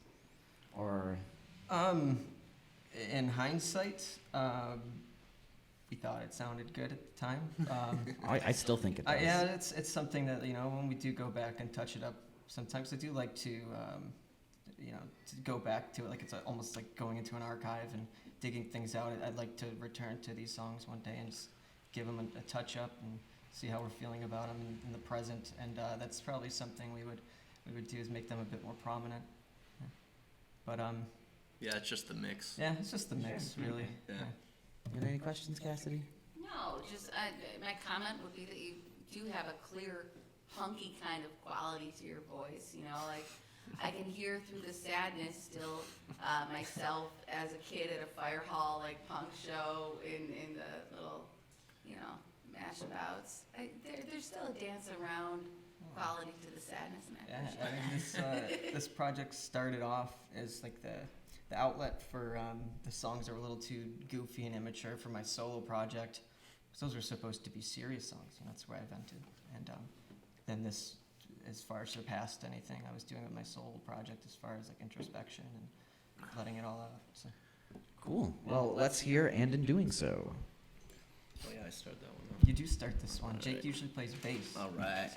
or? In hindsight, we thought it sounded good at the time. I still think it does. Yeah, it's something that when we do go back and touch it up. Sometimes I do like to, to go back to it, like it's almost like going into an archive and digging things out. I'd like to return to these songs one day and just give them a touch up and see how we're feeling about them in the present. And that's probably something we would do, is make them a bit more prominent. Yeah. But Yeah, it's just the mix. yeah, it's just the mix, really. Yeah. You have any questions, Cassidy? No, just my comment would be that you do have a clear, punky kind of quality to your voice. Like I can hear through the sadness still myself as a kid at a fire hall, like punk show in the little, mashabouts. There's still a dance around quality to the sadness, and I appreciate I mean, this project started off as like the outlet for the songs that were a little too goofy and immature for my solo project. So those were supposed to be serious songs, that's where I vented. And then this, as far surpassed anything I was doing with my solo project, as far as like introspection and letting it all out. So. Cool. Well, let's hear "And in Doing So." Oh yeah, I started that one. You do start this one. Jake Alright. usually plays bass. All right.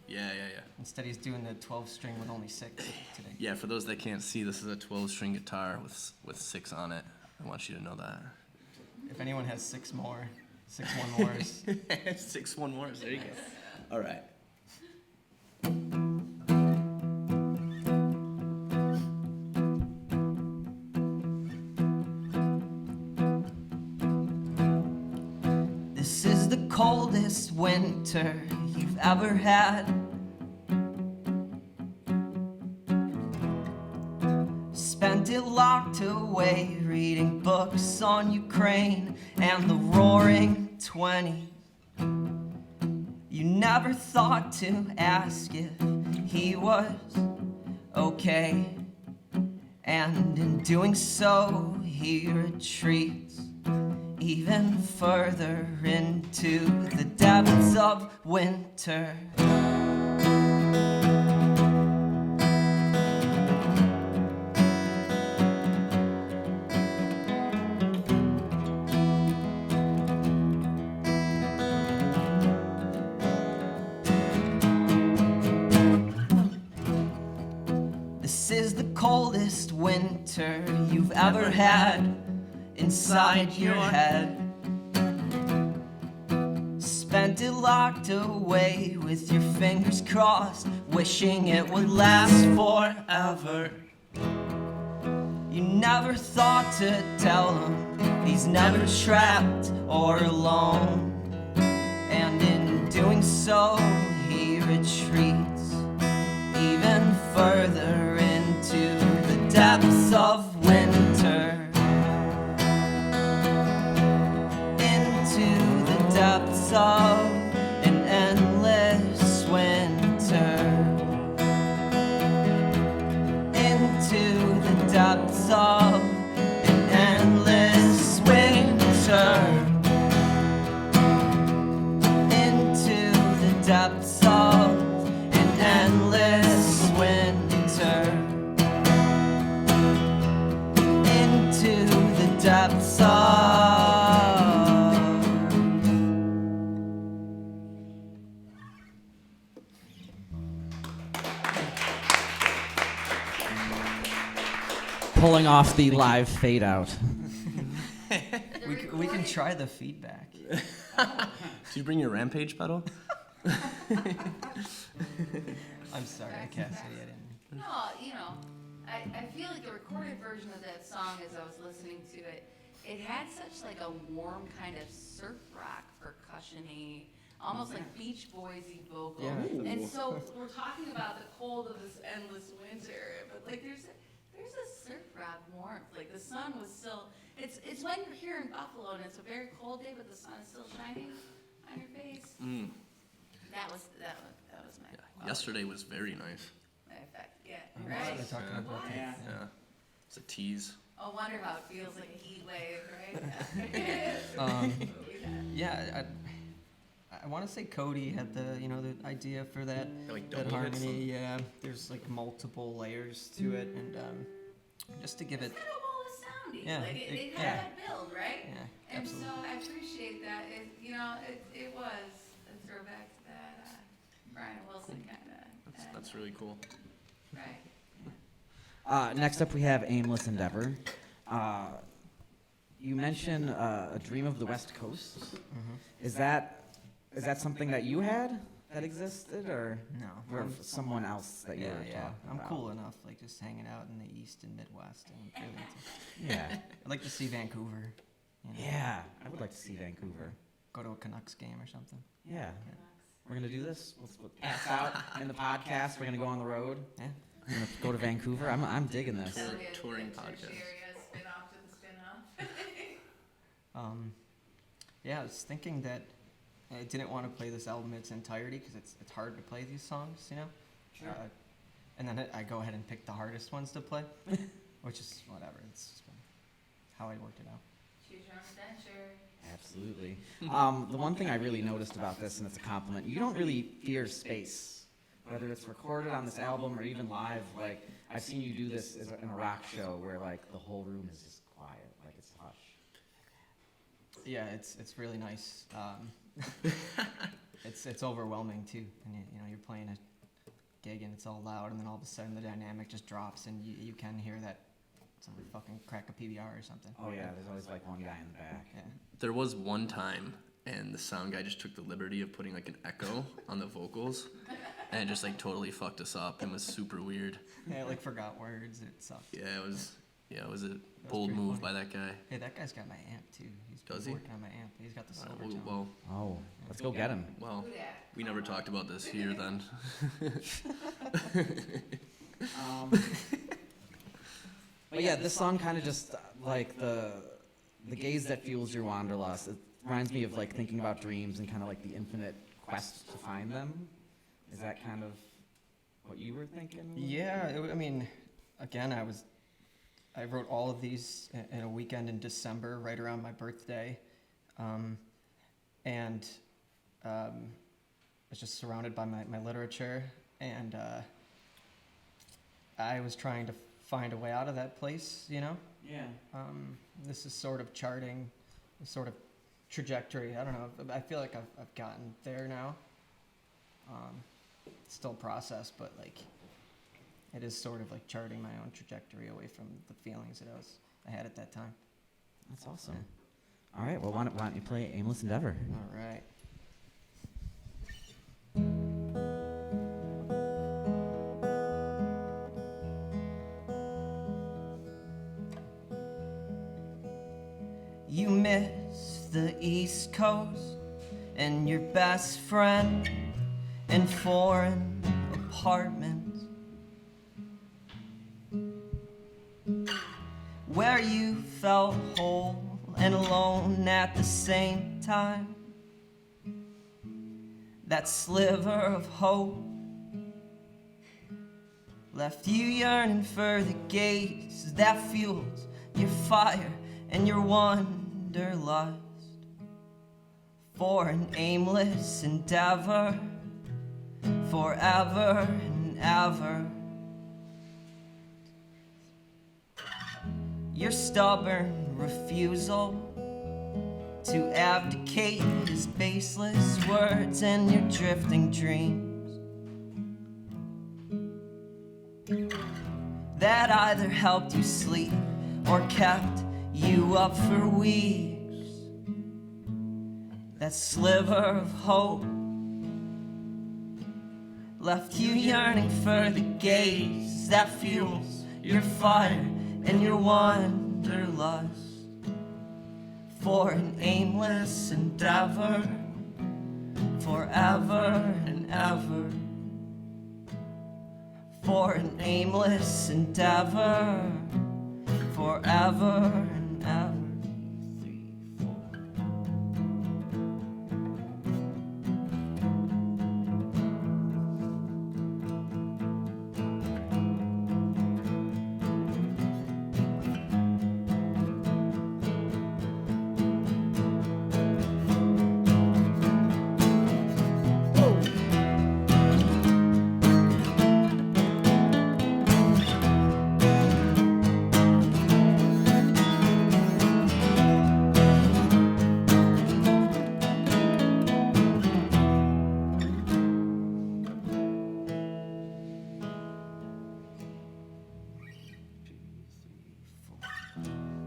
Yeah. Instead, he's doing the 12-string with only 6 today. Yeah, for those that can't see, this is a 12-string guitar with 6 on it. I want you to know that. If anyone has 6 more, 6 one-mores. 6 one more. There you go. All right. This is the coldest winter you've ever had. Spent it locked away, reading books on Ukraine and the roaring 20s. You never thought to ask if he was okay, and in doing so, he retreats even further into the depths of winter. This is the coldest winter you've ever had inside your head. Spent it locked away with your fingers crossed, wishing it would last forever. You never thought to tell him he's never trapped or alone, and in doing so he retreats even further into the depths of winter. Into the depths of an endless winter. Into the depths of an endless winter. Into the depths of an endless winter. Into the depths of. pulling off the live fade out. We can try the feedback. Do you bring your Rampage pedal? I'm sorry, Cassidy, I didn't. No, you know, I feel like the recorded version of that song, as I was listening to it, it had such like a warm kind of surf rock percussion-y, almost like Beach Boys-y vocal. Yeah. And so we're talking about the cold of this endless winter, but like there's a surf rock warmth. Like the sun was still, it's when you're here in Buffalo and it's a very cold day, but the sun is still shining on your face. That was my Yesterday was very nice. effect. Yeah, I'm right. also talking about that. Yeah. Yeah. It's a tease. Oh, wonder how it feels like a heat wave, right? Yeah, I want to say Cody had the idea for that, Like that double hits harmony. Yeah, there's like multiple layers to it, and just to give it. It's kind of well sounding. Yeah, Like it had yeah. that build, right? Yeah, And absolutely. so I appreciate that. It was a throwback to that Brian Wilson kind of. That's really cool. Right. Next up, we have Aimless Endeavor. You mentioned a dream of the West Coast. Mm-hmm. Is that something that you had that existed, or No. or someone else that you Yeah, were yeah. talking I'm about? cool enough, like just hanging out in the East and Midwest and feeling Yeah, I'd like to see Vancouver. yeah. I would like to see Vancouver. Go to a Canucks game or something. Yeah, we're gonna do this. We'll pass out in the podcast. We're gonna go on the road. Yeah. We're gonna go to Vancouver. I'm digging this. That'll be a touring tertiary podcast. spin-off to the spin-off. Yeah, I was thinking that I didn't want to play this album in its entirety because it's hard to play these songs, you know? Sure. And then I go ahead and pick the hardest ones to play, which is whatever. It's just how I worked it out. Choose your own adventure. Absolutely. The one thing I really noticed about this, and it's a compliment, you don't really fear space, whether it's recorded on this album or even live. Like, I've seen you do this in a rock show where, like, the whole room is just quiet, like it's hush. Yeah, it's really nice. It's overwhelming too, and you're playing a gig and it's all loud, and then all of a sudden the dynamic just drops, and you can hear that somebody fucking crack a PBR or something. Oh, yeah, there's always, like, one guy in the back. Yeah. There was one time, and the sound guy just took the liberty of putting like an echo on the vocals, and it just like totally fucked us up. It was super weird. Yeah, like forgot words. It sucked. Yeah, it was a bold pretty move funny. by that guy. Hey, that guy's got my amp too. Does he? Working on my amp. He's got the All right, silver tone. well, Oh, let's go get him. well, Who dat? we never talked about this here then. But yeah, this song kind of just, like, the gaze that fuels your wanderlust. It reminds me of, like, thinking about dreams and kind of like the infinite quest to find them. Is that kind of what you were thinking? Yeah, I mean, again, I wrote all of these in a weekend in December, right around my birthday, and I was just surrounded by my literature, and I was trying to find a way out of that place, you know? Yeah. This is sort of charting a sort of trajectory. I don't know. I feel like I've gotten there now. It's still a process, but like it is sort of like charting my own trajectory away from the feelings that I had at that time. That's awesome. All right, well, why don't you play Aimless Endeavor? All right. You miss the East Coast and your best friend in foreign apartments where you felt whole and alone at the same time. That sliver of hope left you yearning for the gaze that fuels your fire and your wanderlust for an aimless endeavor forever and ever. Your stubborn refusal to abdicate his baseless words and your drifting dreams that that either helped you sleep or kept you up for weeks. That sliver of hope left you yearning for the gaze that fuels your fire and your wanderlust. For an aimless endeavor, forever and ever. For an aimless endeavor, forever and ever. 3, 4.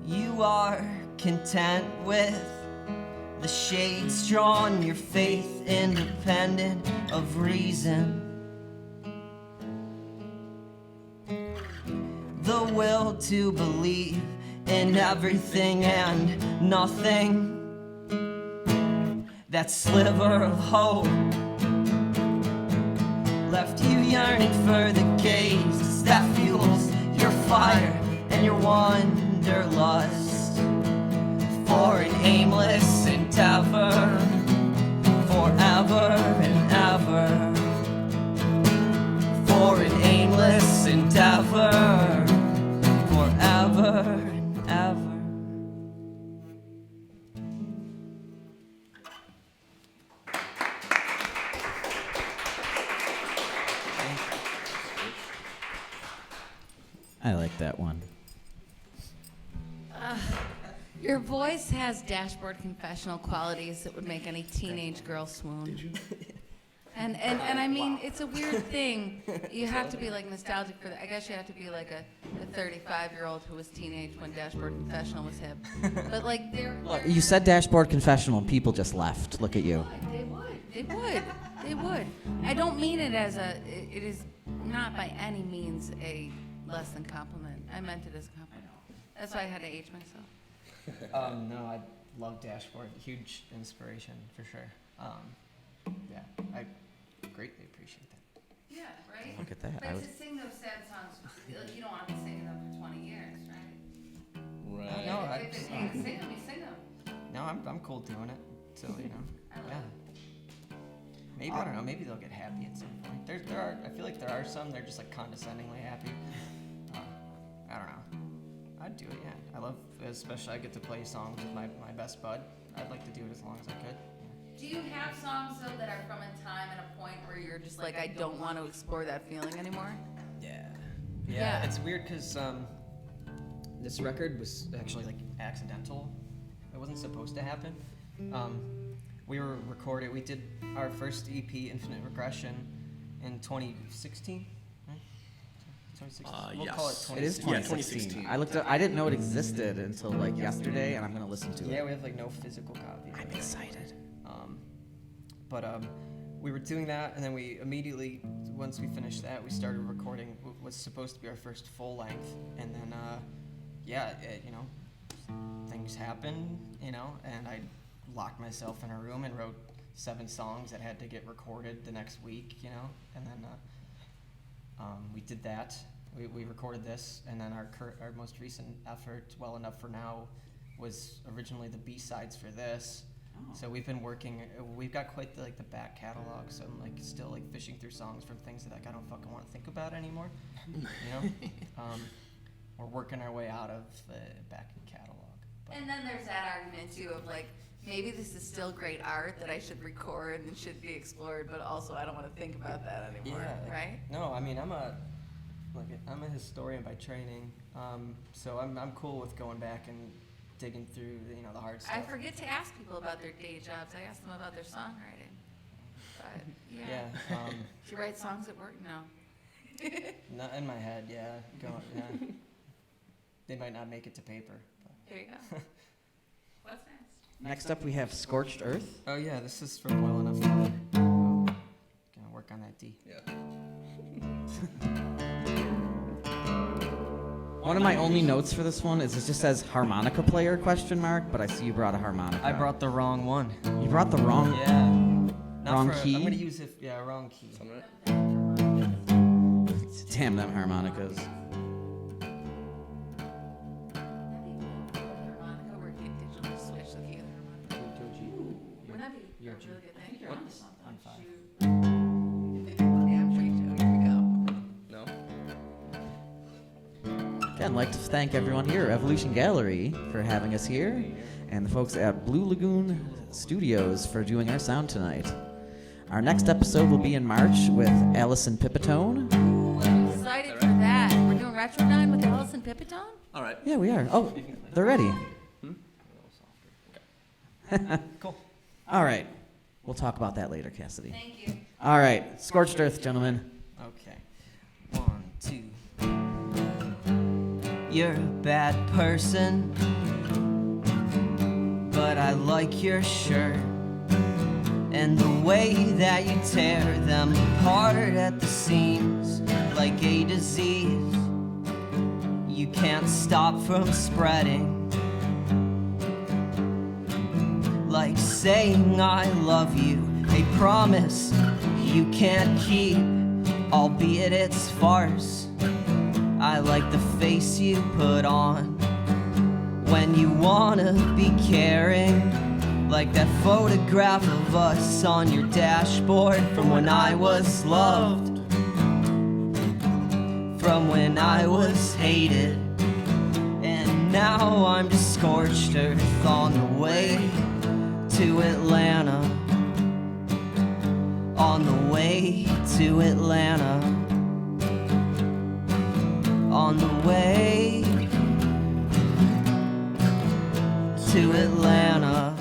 You are content with the shades drawn, your faith independent of reason. The will to believe in everything and nothing. That sliver of hope left you yearning for the gaze that fuels your fire and your wanderlust. For an aimless endeavor, forever and ever. For an aimless endeavor, forever and ever. I like that one. Your voice has dashboard confessional qualities that would make any teenage girl swoon. Did you? And I mean, it's a weird thing. You have to be like nostalgic for that. I guess you have to be like a 35-year-old who was teenage when Dashboard Confessional was hip. But like Look, you said Dashboard Confessional and people just left. Look at you. They would. I don't mean it as it is not by any means a less than compliment. I meant it as a compliment. That's why I had to age myself. No, I love Dashboard. Huge inspiration for sure. Yeah, I greatly appreciate that. Yeah, right? Look at that. But to sing those sad songs, like, you don't want to be singing them for 20 years, right? Right. No, If they say to sing them, you sing them. No, I'm cool doing it. So you know, I love yeah. Maybe I don't know. Maybe they'll get happy at some point. There are. I feel like there are some. They're just like condescendingly happy. I don't know. I'd do it. Yeah, I love. Especially I get to play songs with my best bud. I'd like to do it as long as I could. Do you have songs, though, that are from a time and a point where you're just like, I don't want to explore that feeling anymore? Yeah. Yeah. It's weird because this record was actually like accidental. It wasn't supposed to happen. We did our first EP, Infinite Regression, in 2016. Right? 2016. We'll call it 2016. It is 2016. 2016. I didn't know it existed until like yesterday, and I'm gonna listen to it. Yeah, we have like no physical copy. I'm excited. But we were doing that, and then we immediately, once we finished that, we started recording what was supposed to be our first full length, and then things happened, and I locked myself in a room and wrote 7 songs that had to get recorded the next week, and then we did that. We recorded this, and then our most recent effort, Well Enough for Now, was originally the B-sides for this. So we've been working. We've got quite the back catalog. So I'm still fishing through songs from things that I don't fucking want to think about anymore. We're working our way out of the back catalog. But And then there's that argument, too, of like, maybe this is still great art that I should record and should be explored, but also I don't want to think about that anymore, right? No, I mean I'm a historian by training. So I'm cool with going back and digging through the hard stuff. I forget to ask people about their day jobs. I ask them about their songwriting. But, yeah. Yeah. She writes songs at work? No. Not in my head, yeah. Yeah. They might not make it to paper. But. There you go. What's next? Next up, we have Scorched Earth. Oh yeah, this is from Well Enough Fire. Gonna work on that D. Yeah. One of my only notes for this one is it just says harmonica player ? But I see you brought a harmonica. I brought the wrong one. You brought the wrong. Yeah. Wrong key? I'm gonna use it. Yeah, wrong key. Damn them harmonicas. Harmonica, we're getting digital switch the key of the harmonica. Wouldn't that be a really good thing? You're onto something. I'm 5. Yeah, free show. Here we go. No? Again, I'd like to thank everyone here, Evolution Gallery, for having us here, and the folks at Blue Lagoon Studios for doing our sound tonight. Our next episode will be in March with Allison Pipitone. Ooh, I'm excited for that. We're doing Retro 9 with Allison Pipitone? All right. Yeah, we are. Oh, they're ready. Cool. All right. We'll talk about that later, Cassidy. Thank you. All right. Scorched Earth, gentlemen. Okay. 1, 2. You're a bad person, but I like your shirt and the way that you tear them apart at the seams like a disease you can't stop from spreading, like saying I love you, a promise you can't keep, albeit it's farce. I like the face you put on when you wanna be caring, like that photograph of us on your dashboard from when I was loved, from when I was hated, and now I'm just scorched earth on the way to Atlanta, on the way to Atlanta, on the way to Atlanta.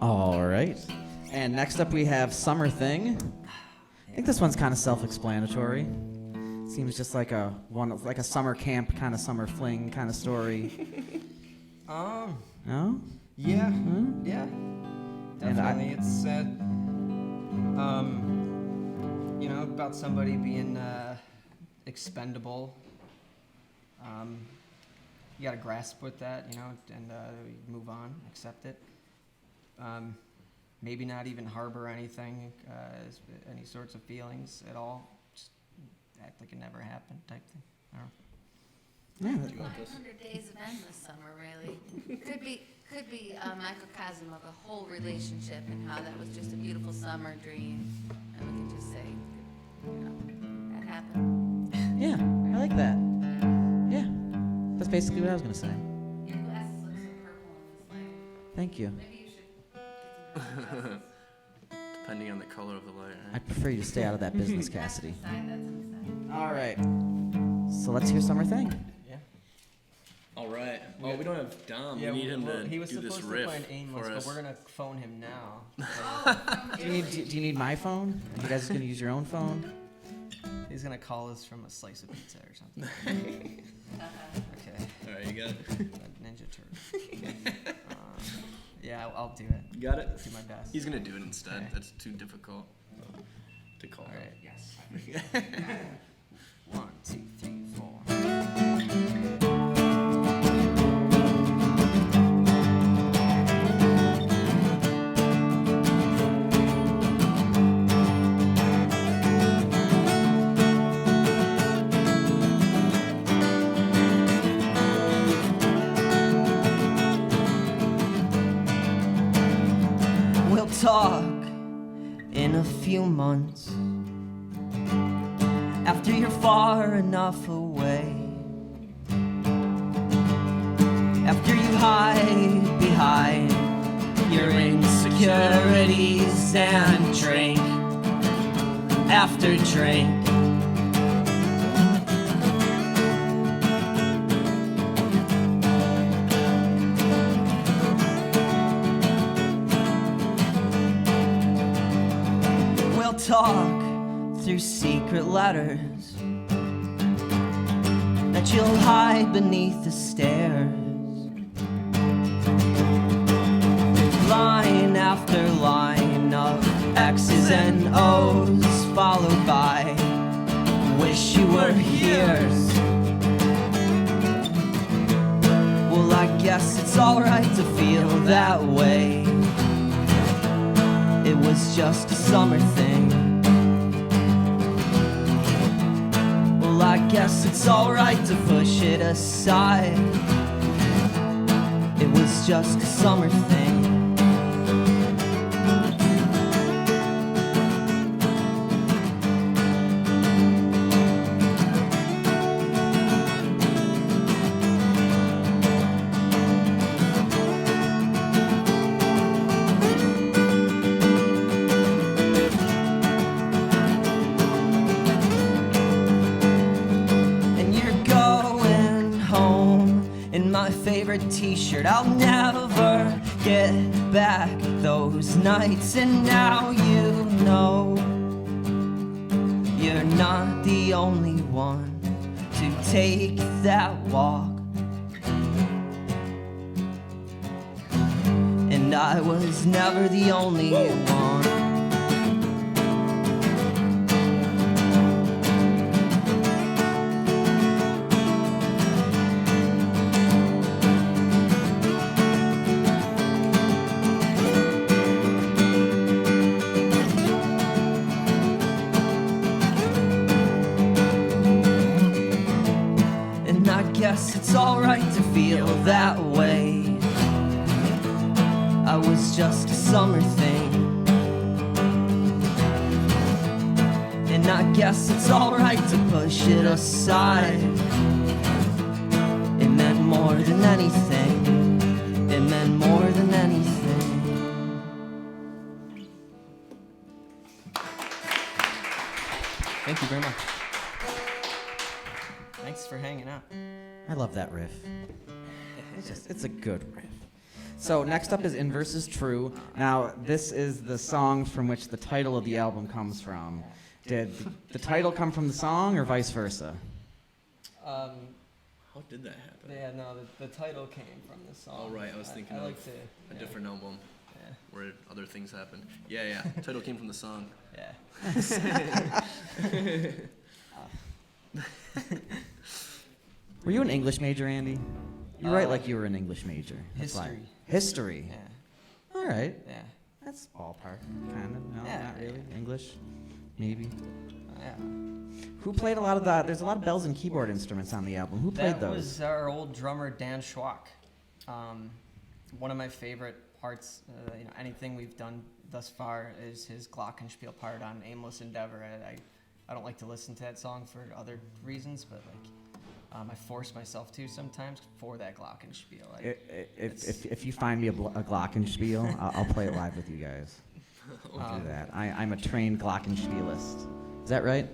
All right. And next up we have Summer Thing. I think this one's kind of self-explanatory. Seems just like a summer camp kind of summer fling kind of story. No? Yeah, Hmm? yeah. And I- Definitely. It's about somebody being expendable. You gotta grasp with that, and move on, accept it. Maybe not even harbor anything, any sorts of feelings at all. Just act like it never happened type thing. I don't know. Yeah. 500 days of endless summer, really. Could be a microcosm of a whole relationship and how that was just a beautiful summer dream. And we could just say, that happened. Yeah, I like that. Yeah. That's basically what I was going to say. Your glasses look so purple in this light. Thank you. Maybe you should get some glasses. Depending on the color of the light, right? I'd prefer you to stay out of that business, Cassidy. Side, that's on the side. All right. So let's hear Summer Thing. Yeah. All right. Oh, we don't have Dom. Yeah, we need him to he was do this supposed to riff play an Aimless, for but us. we're gonna phone him now. Do you need my phone? Are you guys gonna use your own phone? He's gonna call us from a slice of pizza or something. Okay. All right, you got it. Ninja Turtle. Yeah, I'll do it. You got it. Do my best. He's gonna do it instead. Okay. That's too difficult to call. All right. Yes. 1, 2, 3, 4. We'll talk in a few months after you're far enough away, after you hide behind your insecurities and drink after drink. We'll talk through secret letters that you'll hide beneath the stairs. Line after line of X's and O's, followed by wish you were here. Well, I guess it's alright to feel that way. It was just a summer thing. Well, I guess it's alright to push it aside. It was just a summer thing. Favorite t-shirt. I'll never get back those nights, and now you know you're not the only one to take that walk. And I was never the only one. Guess it's alright to feel that way. I was just a summer thing. And I guess it's alright to push it aside. It meant more than anything. It meant more than anything. Thank you very much. Thanks for hanging out. I love that riff. It's a good riff. So next up is In Versus True. Now, this is the song from which the title of the album comes from. Did the title come from the song or vice versa? How did that happen? Yeah, no, the title came from the song. Oh, right. I was thinking I of like to, a different album Yeah. where other things happened. Yeah. Title came from the song. Yeah. Were you an English major, Andy? You write like you were an English major. That's why. History. History. Yeah. All right. Yeah. That's ballpark, kind of. No, Yeah. not really. English, maybe. Yeah. Who played a lot of the? There's a lot of bells and keyboard instruments on the album. Who played That those? was our old drummer Dan Schwach. One of my favorite parts. Anything we've done thus far is his glockenspiel part on "Aimless Endeavor." I don't like to listen to that song for other reasons, but I force myself to sometimes for that glockenspiel. If you find me a glockenspiel, I'll play it live with you guys. I'll do that. I'm a trained glockenspielist. Is that right?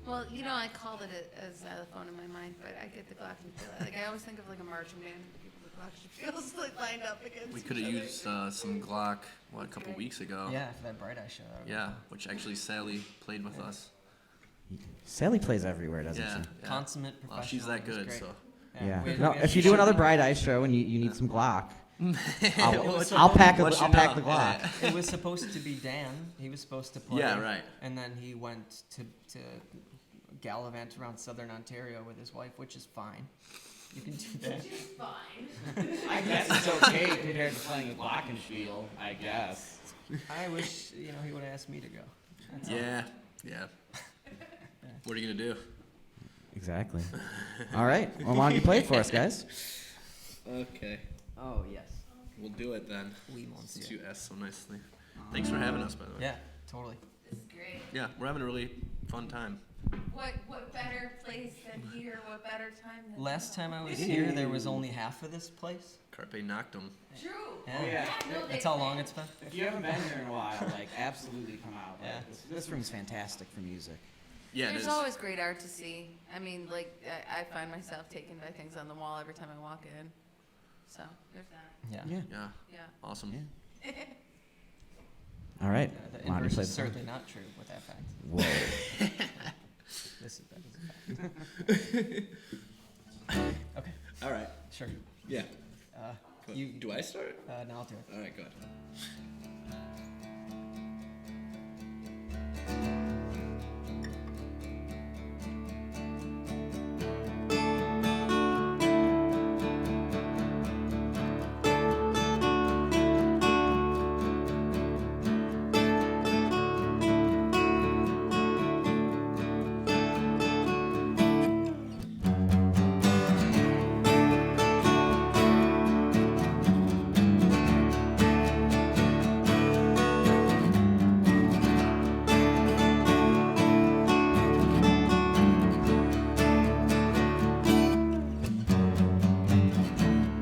Well, I called it a xylophone in my mind, but I get the glockenspiel. I always think of like a marching band. People with feels like lined up against. We could have used some Glock, a couple weeks ago. Yeah, for that Bright Eye show. That would be Yeah, fun. which actually Sally played with us. Sally plays everywhere, doesn't Yeah, she? yeah. Consummate Oh, professional. she's that it was good, great. so. Yeah. we- No, we if you actually do another should- Bright Eye show and you need some Glock, I'll What pack you I'll pack know? the Glock. It was supposed to be Dan. He was supposed to play. Yeah, right. And then he went to gallivant around southern Ontario with his wife, which is fine. You can do that. Fine. I guess it's okay compared to playing a Glockenspiel, I guess. I wish he would have asked me to go. That's all. Yeah, yeah. What are you gonna do? Exactly. All right. Well, why don't you play it for us, guys? Okay, Oh yes. we'll do it then. We won't see Since it. you asked so nicely. Thanks for having us, by the way. Yeah, totally. This is great. Yeah, we're having a really fun time. What better place than here? What better time than Last time I was here, there was only half of this place. Carpe Noctem. True. Yeah. No, That's they how long say. it's been. If you haven't been here in a while, like, absolutely come out. Like, Yeah. this room's fantastic for music. Yeah, it There's is. always great art to see. I mean, like, I find myself taken by things on the wall every time I walk in. So, there's that. Yeah. Yeah. Yeah, Yeah. awesome. Yeah. All right. The Why don't you inverse play is the song? certainly not true with that fact. Whoa. That is a fact. Okay, All right. sure. Yeah. You. Do I start? No, I'll do it. All right, good.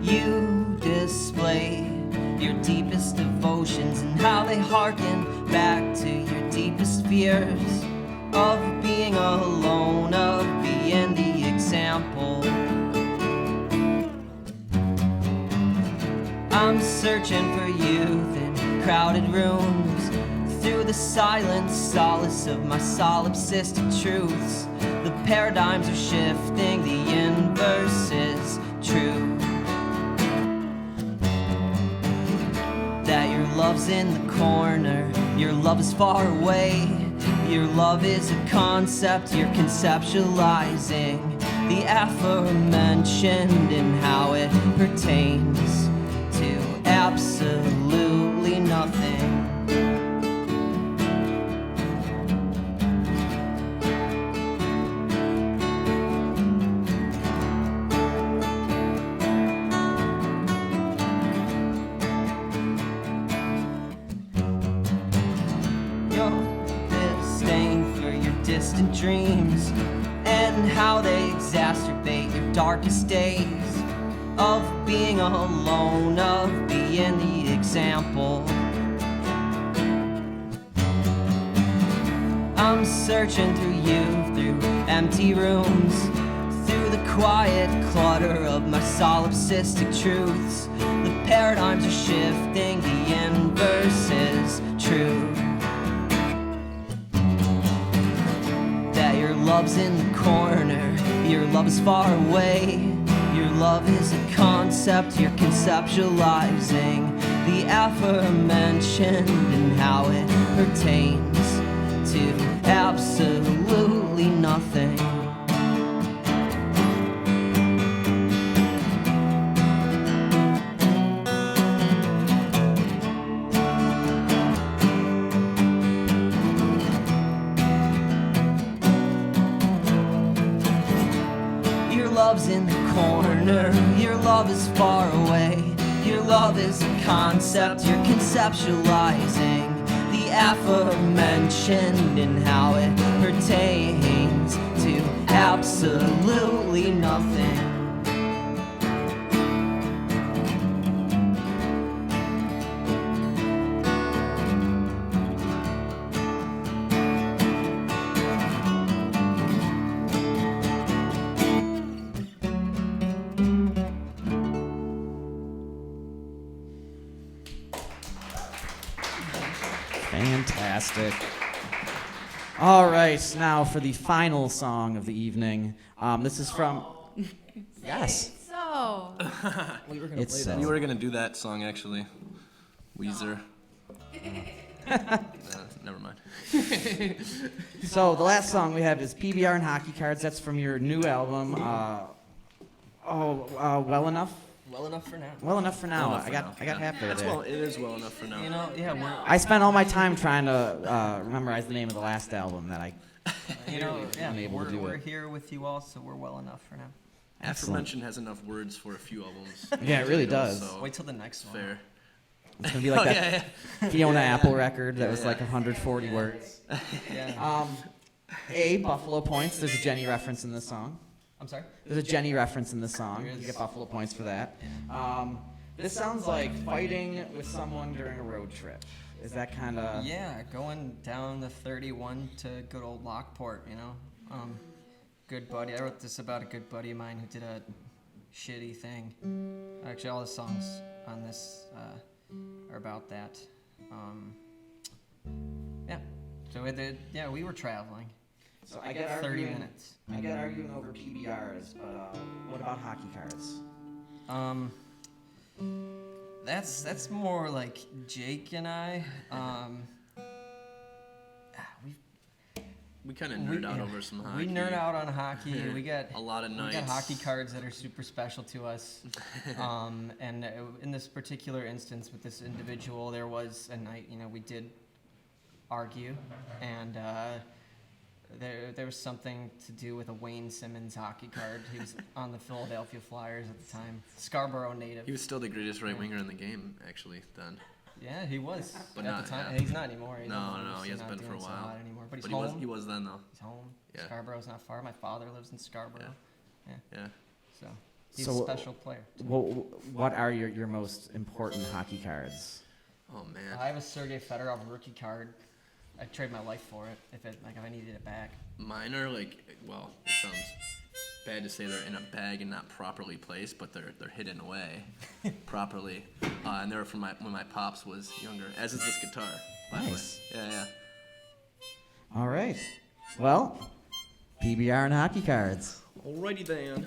You display your deepest devotions and how they harken back to your deepest fears of being alone, of being the example. I'm searching for youth in crowded rooms through the silent solace of my solipsistic truths. The paradigms are shifting, the inverse is true. That your love's in the corner, your love is far away. Your love is a concept you're conceptualizing. The aforementioned and how it pertains to absolutely nothing. Your disdain for your distant dreams and how they exacerbate your darkest days of being alone, of being the example. I'm searching through you, through empty rooms, through the quiet clutter of my solipsistic truths. The paradigms are shifting, the inverse is true. That your love's in the corner, your love is far away. Your love is a concept you're conceptualizing. The aforementioned and how it pertains to absolutely nothing. Your love's in the corner, your love is far away. Your love is a concept you're conceptualizing. The aforementioned and how it pertains to absolutely nothing. Fantastic. All right, now for the final song of the evening. This is from. Yes. So, We were gonna It's play that. we were gonna do that song actually. Weezer. Never mind. So the last song we have is PBR and Hockey Cards. That's from your new album. Well enough. Well enough for now. Well enough for now. Well enough I for got now. I got halfway It's there. well, it is well enough for now. You know, yeah, we're I spent all my time trying to memorize the name of the last album that I. unable to do we're it. here with you all, so we're well enough for now. Aforementioned has enough words for a few albums. Yeah, it really does. So Wait till the next one. fair. It's gonna be like that yeah. Fiona Apple record that Yeah, was yeah. like 140 words. Yeah. Buffalo points. There's a Jenny reference in this song. I'm sorry. There's a Jenny reference in this song. There is. You get Buffalo points for that. This sounds like fighting with someone during a road trip. Is that kind of? Yeah, going down the 31 to good old Lockport, you know. Good buddy. I wrote this about a good buddy of mine who did a shitty thing. Actually, all the songs on this are about that. Yeah. So we were traveling. So I get 30 arguing. minutes. I get arguing over PBRs, but what about hockey cards? That's more like Jake and I. We kind of nerd out over some hockey. We nerd out on hockey. We got a lot of We nights. got hockey cards that are super special to us. And in this particular instance with this individual, there was a night, you know, we did argue, and there was something to do with a Wayne Simmons hockey card. He was on the Philadelphia Flyers at the time, Scarborough native. He was still the greatest right winger in the game, actually. Then. Yeah, he was But at not- the time. yeah. He's not anymore. He's No, obviously he hasn't not been for a doing so while. hot anymore. But he's But home. he was then though. He's home. Yeah. Scarborough's not far. My father lives in Scarborough. Yeah. So he's So, a special player. What are your most important hockey cards? Oh man. I have a Sergei Fedorov rookie card. I'd trade my life for it if I needed it back. Mine are like, well, it sounds bad to say they're in a bag and not properly placed, but they're hidden away properly. And they were from when my pops was younger, as is this guitar, by the way. Nice. Yeah. All right. Well, PBR and hockey cards. Alrighty then.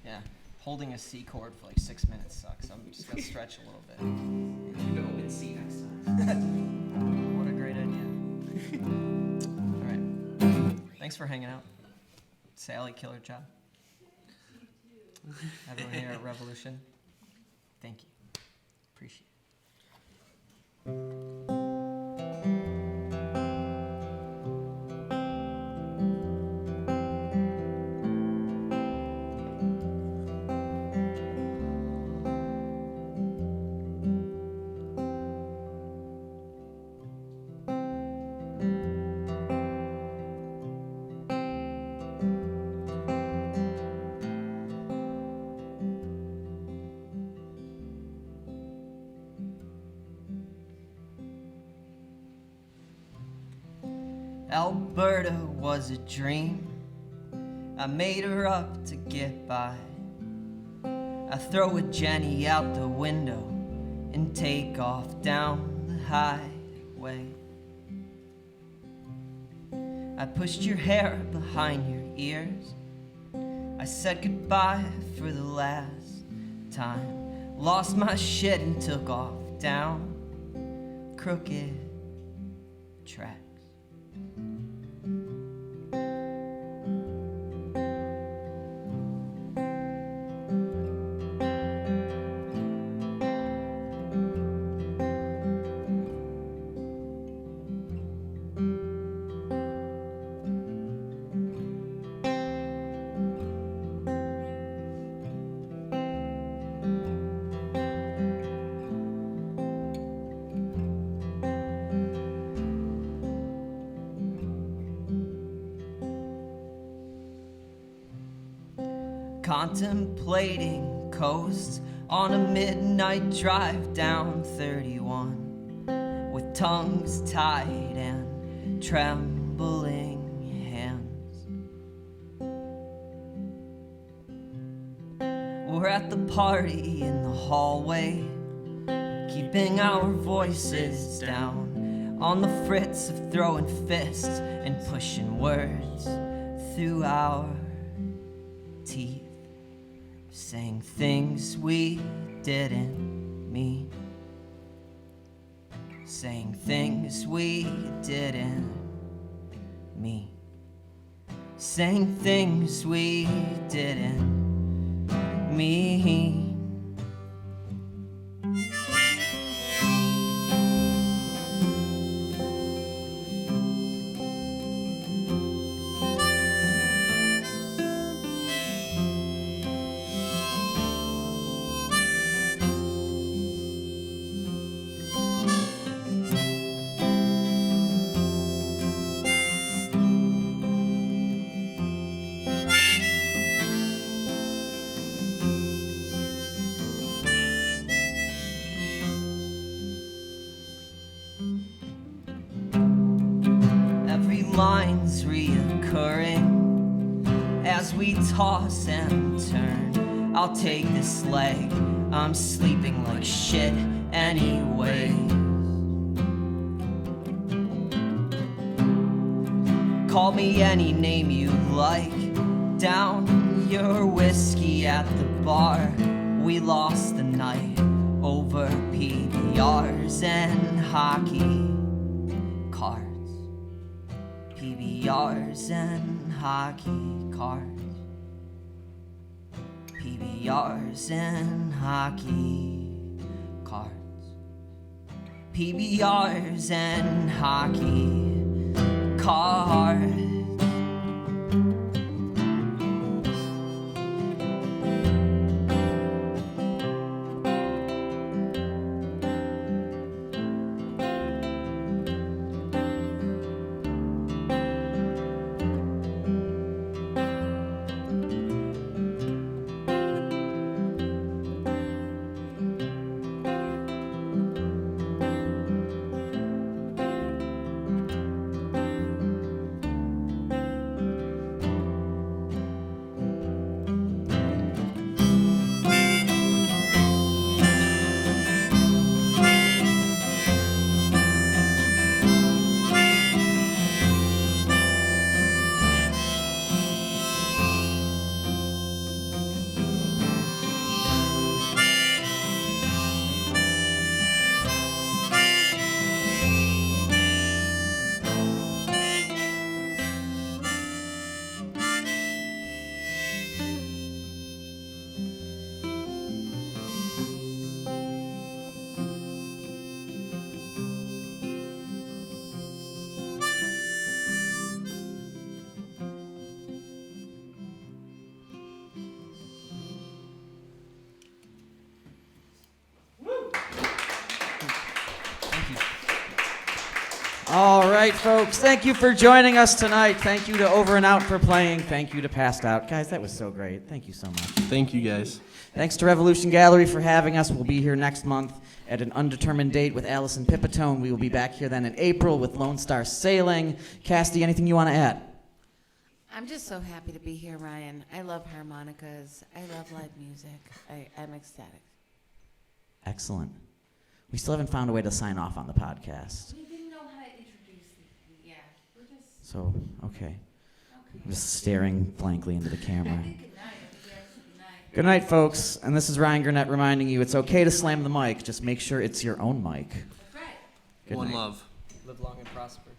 Yeah, holding a C chord for like 6 minutes sucks. I'm just gonna stretch a little bit. Open C next time. What a great idea. All right. Thanks for hanging out. Sally, killer job. Everyone here at Revolution, thank you. Appreciate it. Alberta was a dream. I made her up to get by. I throw a Jenny out the window and take off down the highway. I pushed your hair behind your ears. I said goodbye for the last time. Lost my shit and took off down crooked tracks. Contemplating coasts on a midnight drive down 31 with tongues tied and trembling hands. we're at the party in the hallway, keeping our voices down on the fritz of throwing fists and pushing words through our teeth, saying things we didn't mean, saying things we didn't mean, saying things we didn't mean. Lines reoccurring as we toss and turn. I'll take this leg, I'm sleeping like shit anyway. Call me any name you like. Down your whiskey at the bar. We lost the night over PBRs and hockey cards. PBRs and hockey cards. PBRs and hockey cards. PBRs and hockey cards. All right, folks. Thank you for joining us tonight. Thank you to Over and Out for playing. Thank you to Passed Out. Guys, that was so great. Thank you so much. Thank you, guys. Thanks to Revolution Gallery for having us. We'll be here next month at an undetermined date with Allison Pipitone. We will be back here then in April with Lone Star Sailing. Cassidy, anything you want to add? I'm just so happy to be here, Ryan. I love harmonicas. I love live music. I'm ecstatic. Excellent. We still haven't found a way to sign off on the podcast. We didn't know how to introduce it. Yeah, we're just... So, okay. I'm just staring blankly into the camera. Good night. Good night, folks. And this is Ryan Gurnett reminding you it's okay to slam the mic. Just make sure it's your own mic. That's right. Good One night. love. Live long and prosper.